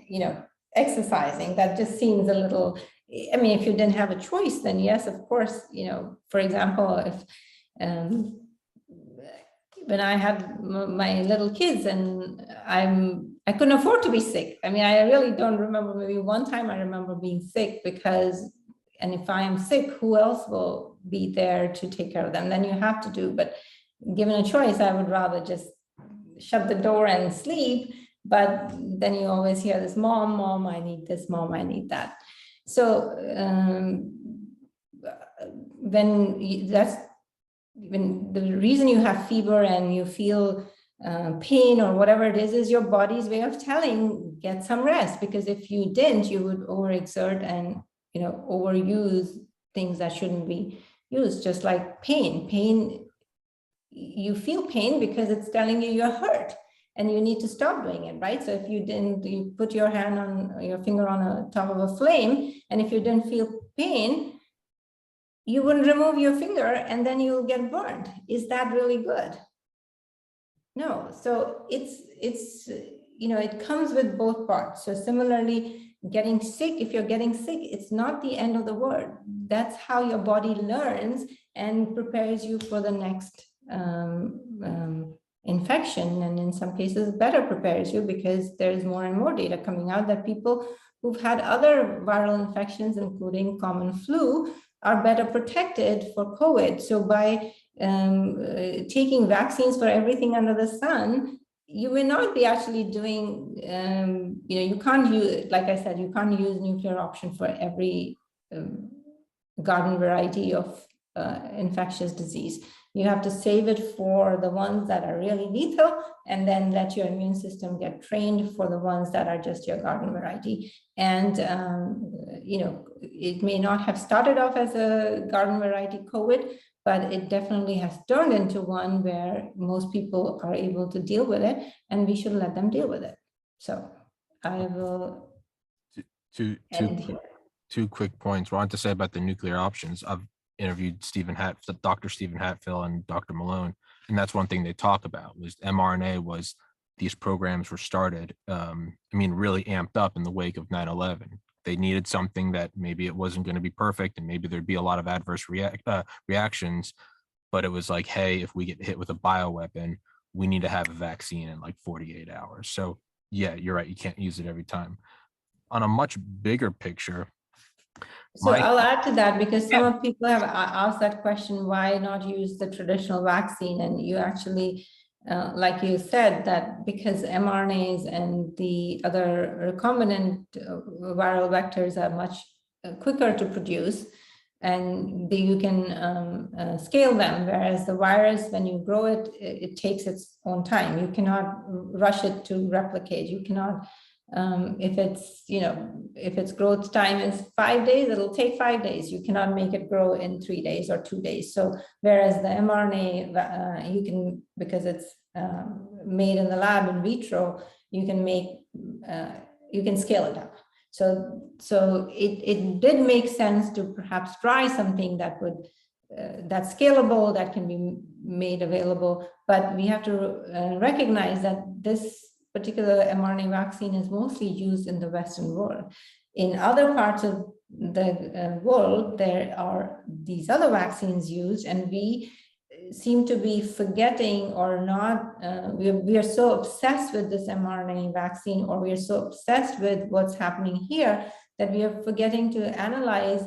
exercising. That just seems a little, if you didn't have a choice, then yes, of course, for example, if, when I had my little kids, and I couldn't afford to be sick. I really don't remember, maybe one time I remember being sick, and if I am sick, who else will be there to take care of them? Then you have to do, but given a choice, I would rather just shut the door and sleep. But then you always hear this, mom, I need this, mom, I need that. So when the reason you have fever and you feel pain or whatever it is your body's way of telling, get some rest, because if you didn't, you would overexert and overuse things that shouldn't be used. Just like pain, you feel pain because it's telling you you're hurt and you need to stop doing it, right? So if you put your finger on the top of a flame, and if you didn't feel pain, you wouldn't remove your finger, and then you'll get burned. Is that really good? No. So it comes with both parts. So similarly, getting sick, if you're getting sick, it's not the end of the world. That's how your body learns and prepares you for the next infection, and in some cases better prepares you, because there's more and more data coming out that people who've had other viral infections, including common flu, are better protected for COVID. So by taking vaccines for everything under the sun, you may not be actually doing, you can't use, like I said, you can't use nuclear option for every garden variety of infectious disease. You have to save it for the ones that are really lethal, and then let your immune system get trained for the ones that are just your garden variety. And, it may not have started off as a garden variety COVID, but it definitely has turned into one where most people are able to deal with it, and we should let them deal with it. So I will end here. Two quick points. What I want to say about the nuclear options. I've interviewed Dr. Stephen Hatfield and Dr. Malone, and that's one thing they talk about was mRNA was these programs were started, really amped up in the wake of 9/11. They needed something that maybe it wasn't going to be perfect, and maybe there'd be a lot of adverse reactions, but it was like, hey, if we get hit with a bioweapon, we need to have a vaccine in like 48 hours. So yeah, you're right. You can't use it every time. On a much bigger picture, so I'll add to that, because some of people have asked that question, why not use the traditional vaccine? And you actually, like you said, that because mRNAs and the other recombinant viral vectors are much quicker to produce, and you can scale them, whereas the virus, when you grow it, it takes its own time. You cannot rush it to replicate. You cannot, if its growth time is 5 days, it'll take 5 days. You cannot make it grow in 3 days or 2 days. So whereas the mRNA, you can, because it's made in the lab in vitro, you can scale it up. So it did make sense to perhaps try something that would that's scalable, that can be made available. But we have to recognize that this particular mRNA vaccine is mostly used in the Western world. In other parts of the world, there are these other vaccines used, and we seem to be forgetting or not, we are so obsessed with this mRNA vaccine, or we are so obsessed with what's happening here, that we are forgetting to analyze,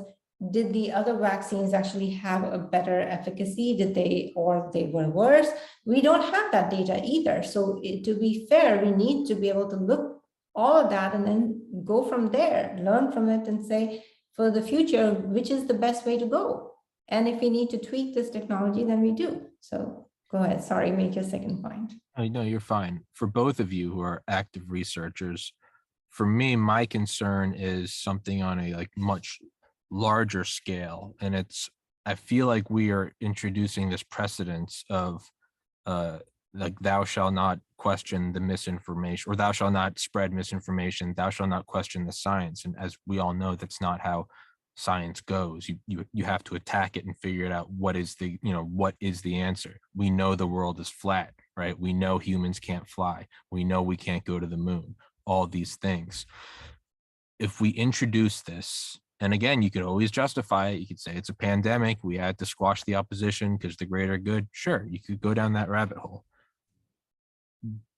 did the other vaccines actually have a better efficacy? Or they were worse? We don't have that data either. So to be fair, we need to be able to look all of that and then go from there, learn from it, and say, for the future, which is the best way to go? And if we need to tweak this technology, then we do. So go ahead. Sorry, make your second point. No, you're fine. For both of you who are active researchers, for me, my concern is something on a much larger scale. And I feel like we are introducing this precedence of thou shalt not question the misinformation, or thou shalt not spread misinformation, thou shalt not question the science. And as we all know, that's not how science goes. You have to attack it and figure it out. What is the answer? We know the world is flat, right? We know humans can't fly. We know we can't go to the moon. All these things. If we introduce this, and again, you could always justify it. You could say it's a pandemic. We had to squash the opposition because the greater good. Sure, you could go down that rabbit hole.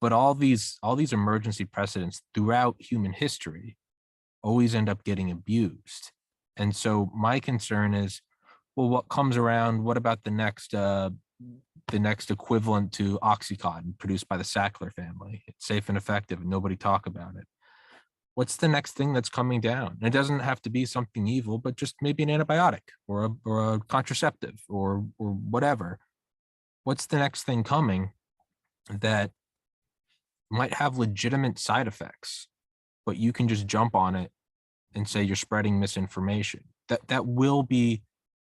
But all these emergency precedents throughout human history always end up getting abused. And so my concern is, well, what comes around? What about the next equivalent to Oxycontin produced by the Sackler family? It's safe and effective, and nobody talk about it. What's the next thing that's coming down? And it doesn't have to be something evil, but just maybe an antibiotic or a contraceptive or whatever. What's the next thing coming that might have legitimate side effects, but you can just jump on it and say you're spreading misinformation? That will be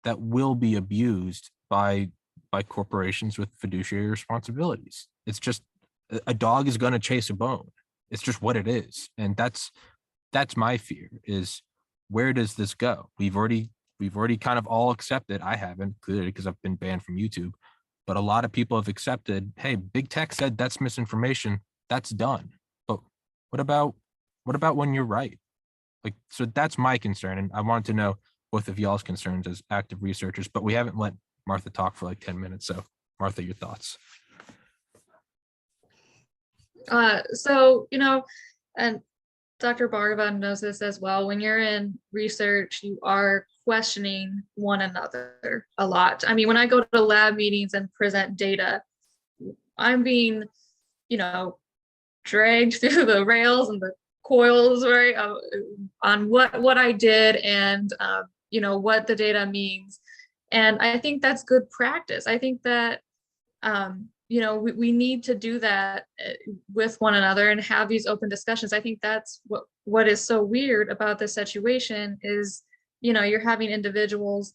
abused by corporations with fiduciary responsibilities. It's just, a dog is going to chase a bone. It's just what it is. And that's my fear, is where does this go? We've already kind of all accepted. I haven't, clearly, because I've been banned from YouTube, but a lot of people have accepted, hey, big tech said that's misinformation. That's done. But what about when you're right? So that's my concern. And I wanted to know both of y'all's concerns as active researchers, but we haven't let Martha talk for 10 minutes. So Martha, your thoughts. So, and Dr. Bhargava knows this as well. When you're in research, you are questioning one another a lot. I mean, when I go to lab meetings and present data, I'm being, dragged through the rails and the coils, right, on what I did and, what the data means. And I think that's good practice. I think that, we need to do that with one another and have these open discussions. I think that's what is so weird about this situation is, you're having individuals,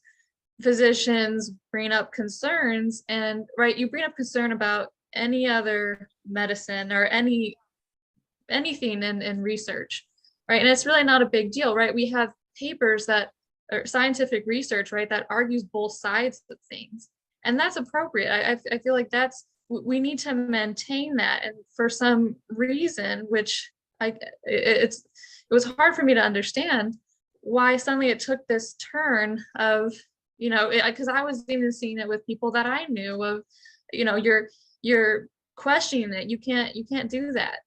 physicians bring up concerns and, right, you bring up concern about any other medicine or anything in research, right? And it's really not a big deal, right? We have papers or scientific research, right, that argues both sides of things. And that's appropriate. I feel like we need to maintain that. And for some reason, which it was hard for me to understand why suddenly it took this turn of, because I was even seeing it with people that I knew of, you're questioning it. You can't do that.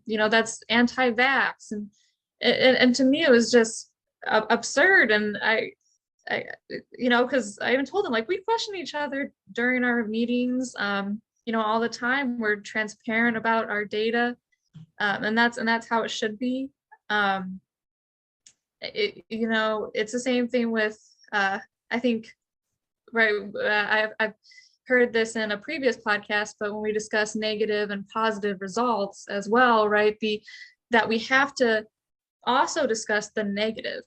That's anti-vax. And to me, it was just absurd. And because I even told them, like, we question each other during our meetings, all the time. We're transparent about our data. And that's how it should be. It's the same thing with, I think, right. I've heard this in a previous podcast, but when we discuss negative and positive results as well, right, that we have to also discuss the negative,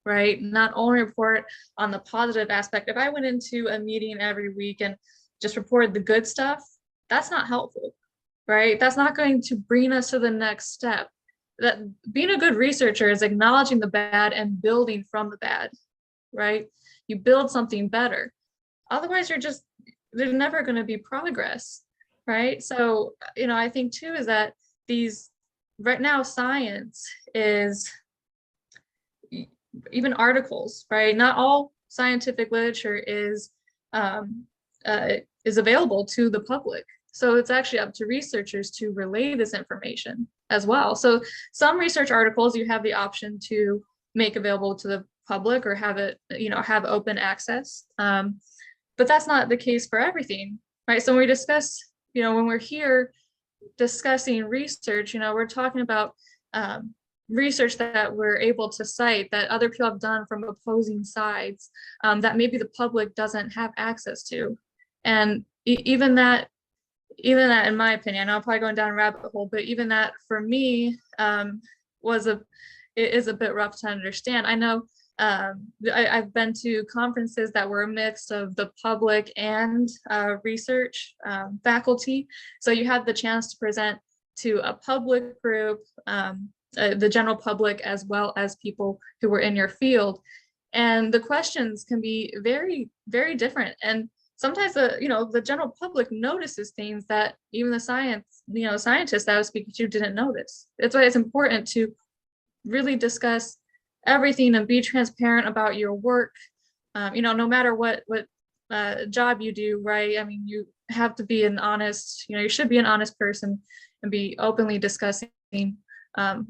right? Not only report on the positive aspect. If I went into a meeting every week and just reported the good stuff, that's not helpful, right? That's not going to bring us to the next step. That being a good researcher is acknowledging the bad and building from the bad, right? You build something better. Otherwise, there's never going to be progress, right? So, I think too is that right now science is even articles, right? Not all scientific literature is available to the public. So it's actually up to researchers to relay this information as well. So some research articles you have the option to make available to the public or have it, have open access. But that's not the case for everything, right? So when we discuss, when we're here discussing research, we're talking about research that we're able to cite that other people have done from opposing sides that maybe the public doesn't have access to. And even that, in my opinion, I'm probably going down a rabbit hole, but even that for me is a bit rough to understand. I know I've been to conferences that were a mix of the public and research faculty. So you had the chance to present to a public group, the general public, as well as people who were in your field. And the questions can be very, very different. And sometimes the general public notices things that even the scientists that I was speaking to didn't notice. That's why it's important to really discuss everything and be transparent about your work. No matter what job you do, right? I mean, you have to be an honest, you should be an honest person and be openly discussing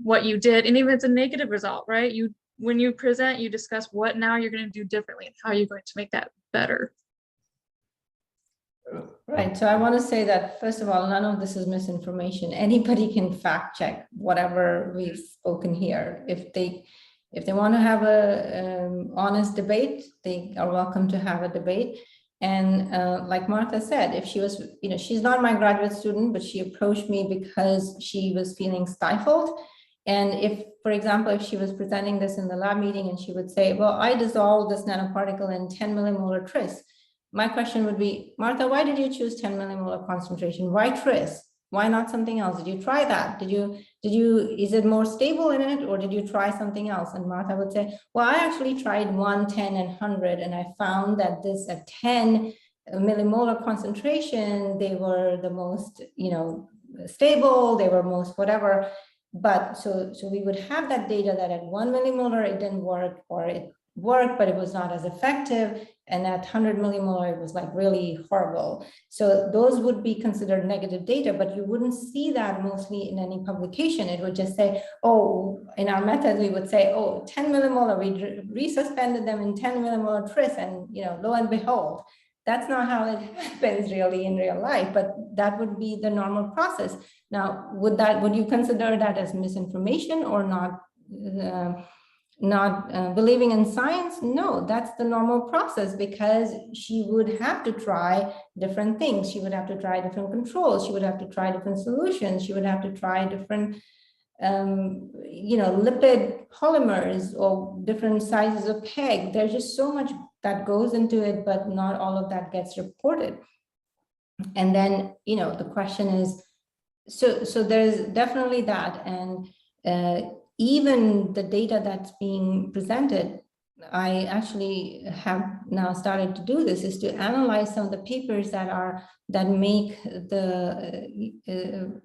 what you did. And even if it's a negative result, right? When you present, you discuss what now you're going to do differently and how you're going to make that better. Right. So I want to say that, first of all, none of this is misinformation. Anybody can fact check whatever we've spoken here. If they want to have a honest debate, they are welcome to have a debate. And like Martha said, if she was, she's not my graduate student, but she approached me because she was feeling stifled. And if, for example, if she was presenting this in the lab meeting and she would say, well, I dissolved this nanoparticle in 10 millimolar tris. My question would be, Martha, why did you choose 10 millimolar concentration? Why tris? Why not something else? Did you try that? Is it more stable in it, or did you try something else? And Martha would say, well, I actually tried 1, 10, and 100, and I found that this at 10 millimolar concentration, they were the most, stable, they were most whatever. But so we would have that data that at 1 millimolar, it didn't work, or work, but it was not as effective. And at 100 millimolar, it was like really horrible. So those would be considered negative data, but you wouldn't see that mostly in any publication. It would just say, oh, in our method, we would say, oh, 10 millimolar, we resuspended them in 10 millimolar tris, and lo and behold, that's not how it happens really in real life, but that would be the normal process. Now, would you consider that as misinformation or not? Believing in science? No, that's the normal process, because she would have to try different things. She would have to try different controls. She would have to try different solutions. She would have to try different, lipid polymers or different sizes of PEG. There's just so much that goes into it, but not all of that gets reported. And then, the question is, so there's definitely that. And even the data that's being presented, I actually have now started to do this, is to analyze some of the papers that make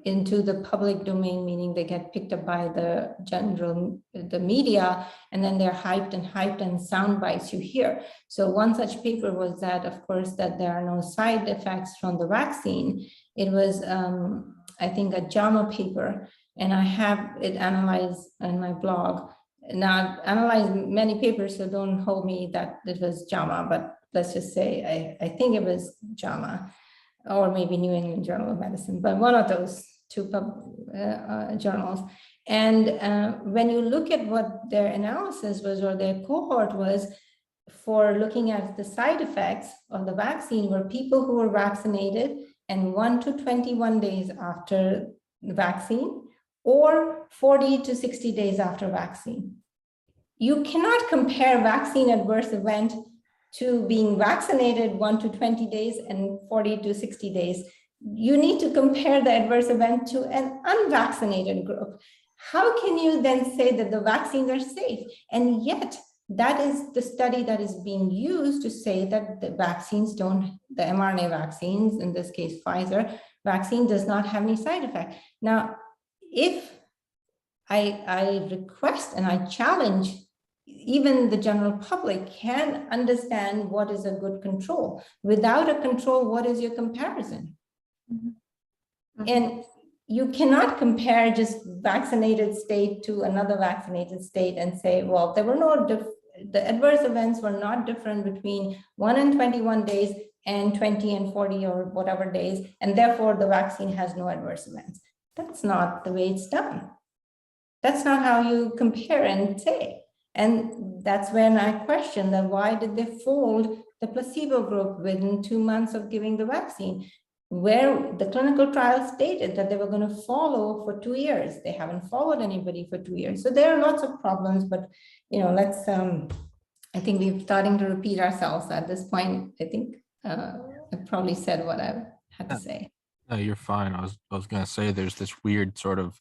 into the public domain, meaning they get picked up by the media, and then they're hyped and sound bites you hear. So one such paper was that, of course, that there are no side effects from the vaccine. It was, I think, a JAMA paper, and I have it analyzed on my blog. Now, I've analyzed many papers, so don't hold me that it was JAMA, but let's just say I think it was JAMA, or maybe New England Journal of Medicine, but one of those two journals. And when you look at what their analysis was, or their cohort was, for looking at the side effects of the vaccine, were people who were vaccinated and 1 to 21 days after the vaccine, or 40 to 60 days after vaccine. You cannot compare vaccine adverse event to being vaccinated 1 to 20 days and 40 to 60 days. You need to compare the adverse event to an unvaccinated group. How can you then say that the vaccines are safe? And yet, that is the study that is being used to say that the vaccines the mRNA vaccines, in this case Pfizer vaccine, does not have any side effect. Now, if I request and I challenge, even the general public can understand what is a good control. Without a control, what is your comparison? Mm-hmm. And you cannot compare just vaccinated state to another vaccinated state and say, well, there were the adverse events were not different between 1 and 21 days and 20 and 40 or whatever days, and therefore the vaccine has no adverse events. That's not the way it's done. That's not how you compare and say. And that's when I question that, why did they fold the placebo group within 2 months of giving the vaccine, where the clinical trial stated that they were going to follow for 2 years. They haven't followed anybody for 2 years. So there are lots of problems, but let's, I think we're starting to repeat ourselves at this point. I think I've probably said what I had to say. No, you're fine. I was going to say there's this weird sort of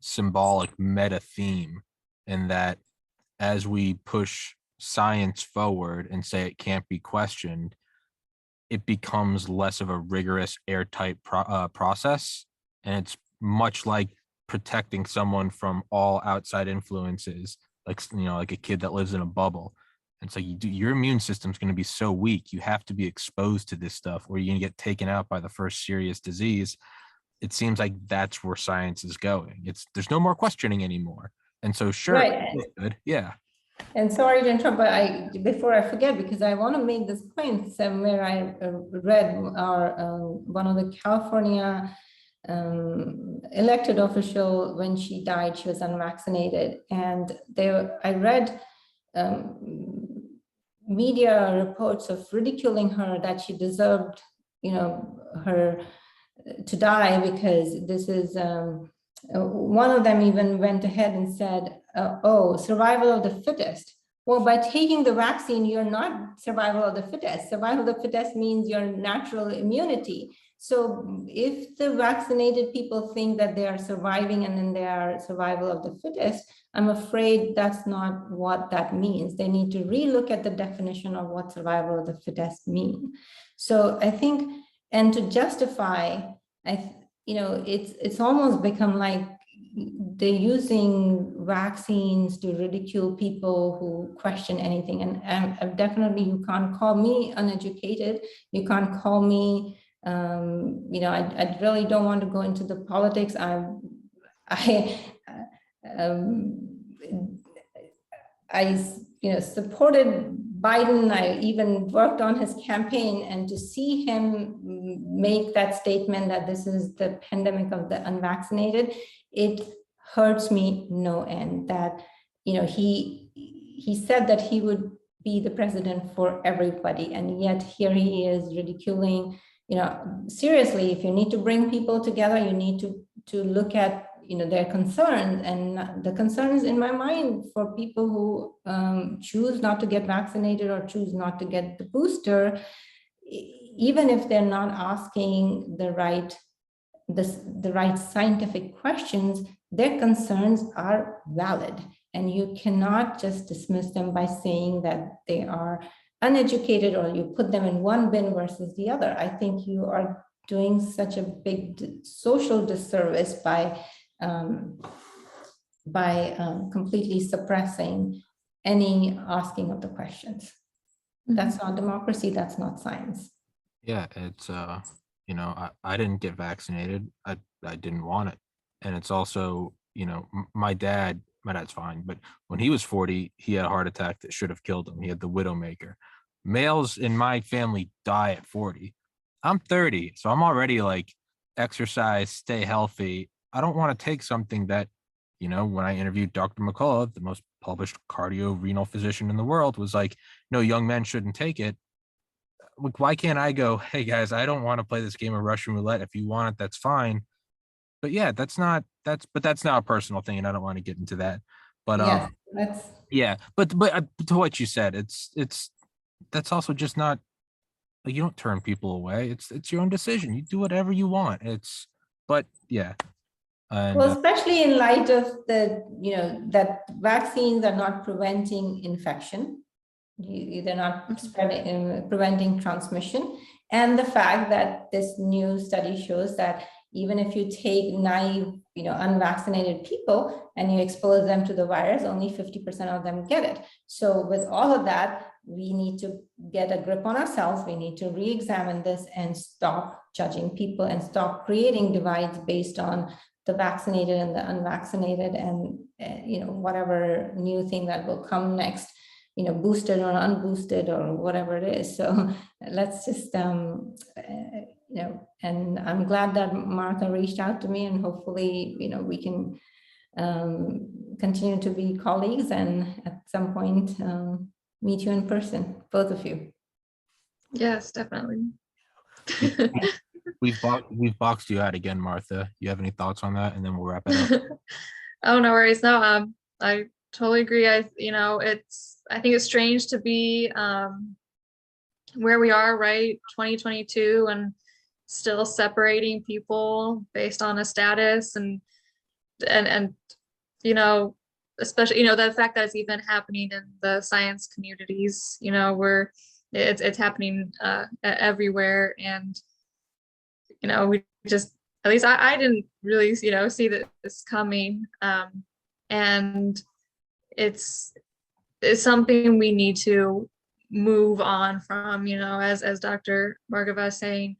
symbolic meta theme in that as we push science forward and say it can't be questioned, it becomes less of a rigorous, airtight process. And it's much like protecting someone from all outside influences, like a kid that lives in a bubble. And so your immune system's going to be so weak, you have to be exposed to this stuff, or you're going to get taken out by the first serious disease. It seems like that's where science is going. There's no more questioning anymore. And so sure, right. Good. Yeah. And sorry to interrupt, but before I forget, because I want to make this point somewhere, I read one of the California elected official, when she died, she was unvaccinated. And I read media reports of ridiculing her, that she deserved, her to die, because this is, one of them even went ahead and said, oh, survival of the fittest. Well, by taking the vaccine, you're not survival of the fittest. Survival of the fittest means your natural immunity. So if the vaccinated people think that they are surviving and then they are survival of the fittest, I'm afraid that's not what that means. They need to relook at the definition of what survival of the fittest mean. So I think, and to justify, it's almost become like they're using vaccines to ridicule people who question anything. And definitely, you can't call me uneducated. You can't call me, I really don't want to go into the politics. I supported Biden. I even worked on his campaign, and to see him make that statement that this is the pandemic of the unvaccinated, it hurts me no end. That, he said that he would be the president for everybody, and yet here he is ridiculing. Seriously, if you need to bring people together, you need to look at their concerns, and the concerns in my mind for people who choose not to get vaccinated or choose not to get the booster, even if they're not asking the right scientific questions, their concerns are valid, and you cannot just dismiss them by saying that they are uneducated or you put them in one bin versus the other. I think you are doing such a big social disservice by completely suppressing any asking of the questions. That's not democracy. That's not science. Yeah, it's I didn't get vaccinated. I didn't want it. And it's also, my dad's fine, but when he was 40, he had a heart attack that should have killed him. He had the widowmaker. Males in my family die at 40. I'm 30, so I'm already like, exercise, stay healthy. I don't want to take something that, when I interviewed Dr. McCullough, the most published cardio-renal physician in the world, was like, no, young men shouldn't take it. Why can't I go, hey guys, I don't want to play this game of Russian roulette. If you want it, that's fine. But yeah, that's not a personal thing, and I don't want to get into that. But yes, but to what you said, that's also just not, like, you don't turn people away. It's your own decision. You do whatever you want. But yeah. And well, especially in light of that vaccines are not preventing infection. They're not preventing transmission. And the fact that this new study shows that even if you take naive, unvaccinated people and you expose them to the virus, only 50% of them get it. So with all of that, we need to get a grip on ourselves. We need to re-examine this and stop judging people and stop creating divides based on the vaccinated and the unvaccinated, and whatever new thing that will come next, boosted or unboosted or whatever it is. So let's just and I'm glad that Martha reached out to me, and hopefully we can continue to be colleagues, and at some point meet you in person, both of you. Yes, definitely. we've boxed you out again, Martha. You have any thoughts on that, and then we'll wrap it up. Oh, no worries. No, I totally agree. I think it's strange to be where we are, right? 2022, and still separating people based on a status, and especially the fact that it's even happening in the science communities, where it's happening everywhere. And we just, at least I didn't really see this coming, and it's something we need to move on from, as Dr. Bhargava is saying.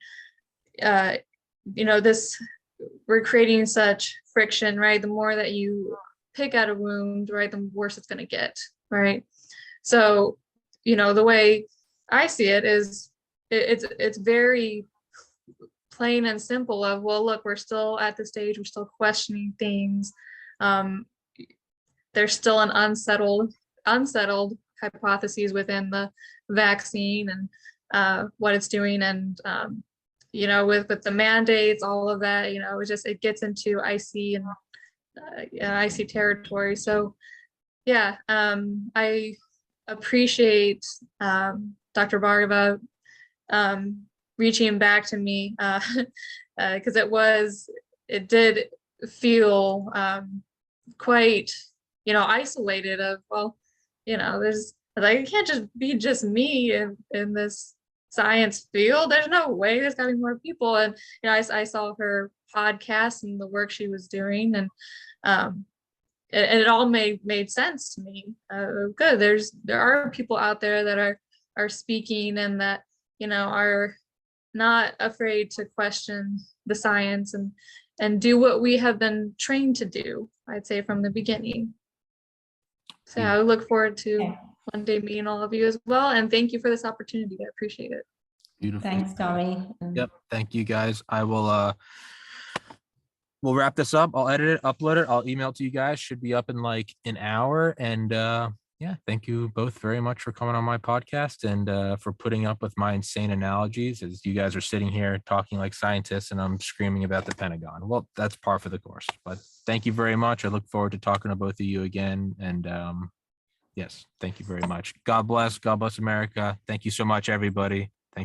We're creating such friction, right? The more that you pick at a wound, right, the worse it's going to get, right? So, the way I see it is it's very plain and simple of, well, look, we're still at the stage, we're still questioning things. There's still an unsettled hypotheses within the vaccine and what it's doing, and with the mandates, all of that, it gets into icy territory. So yeah, I appreciate Dr. Bhargava reaching back to me, because it did feel quite isolated of, well, there's like, it can't just be just me in this science field. There's no way, there's gotta be more people. And I saw her podcast and the work she was doing, and it all made sense to me. Good, there are people out there that are speaking, and that, you know, are not afraid to question the science and do what we have been trained to do, I'd say, from the beginning. So I look forward to one day meeting all of you as well. And thank you for this opportunity. I appreciate it. Beautiful. Thanks, Tommy. Yep. Thank you, guys. I will we'll wrap this up. I'll edit it, upload it. I'll email it to you guys. Should be up in like an hour. And yeah, thank you both very much for coming on my podcast and for putting up with my insane analogies as you guys are sitting here talking like scientists and I'm screaming about the Pentagon. Well, that's par for the course. But thank you very much. I look forward to talking to both of you again. And yes, thank you very much. God bless. God bless America. Thank you so much, everybody.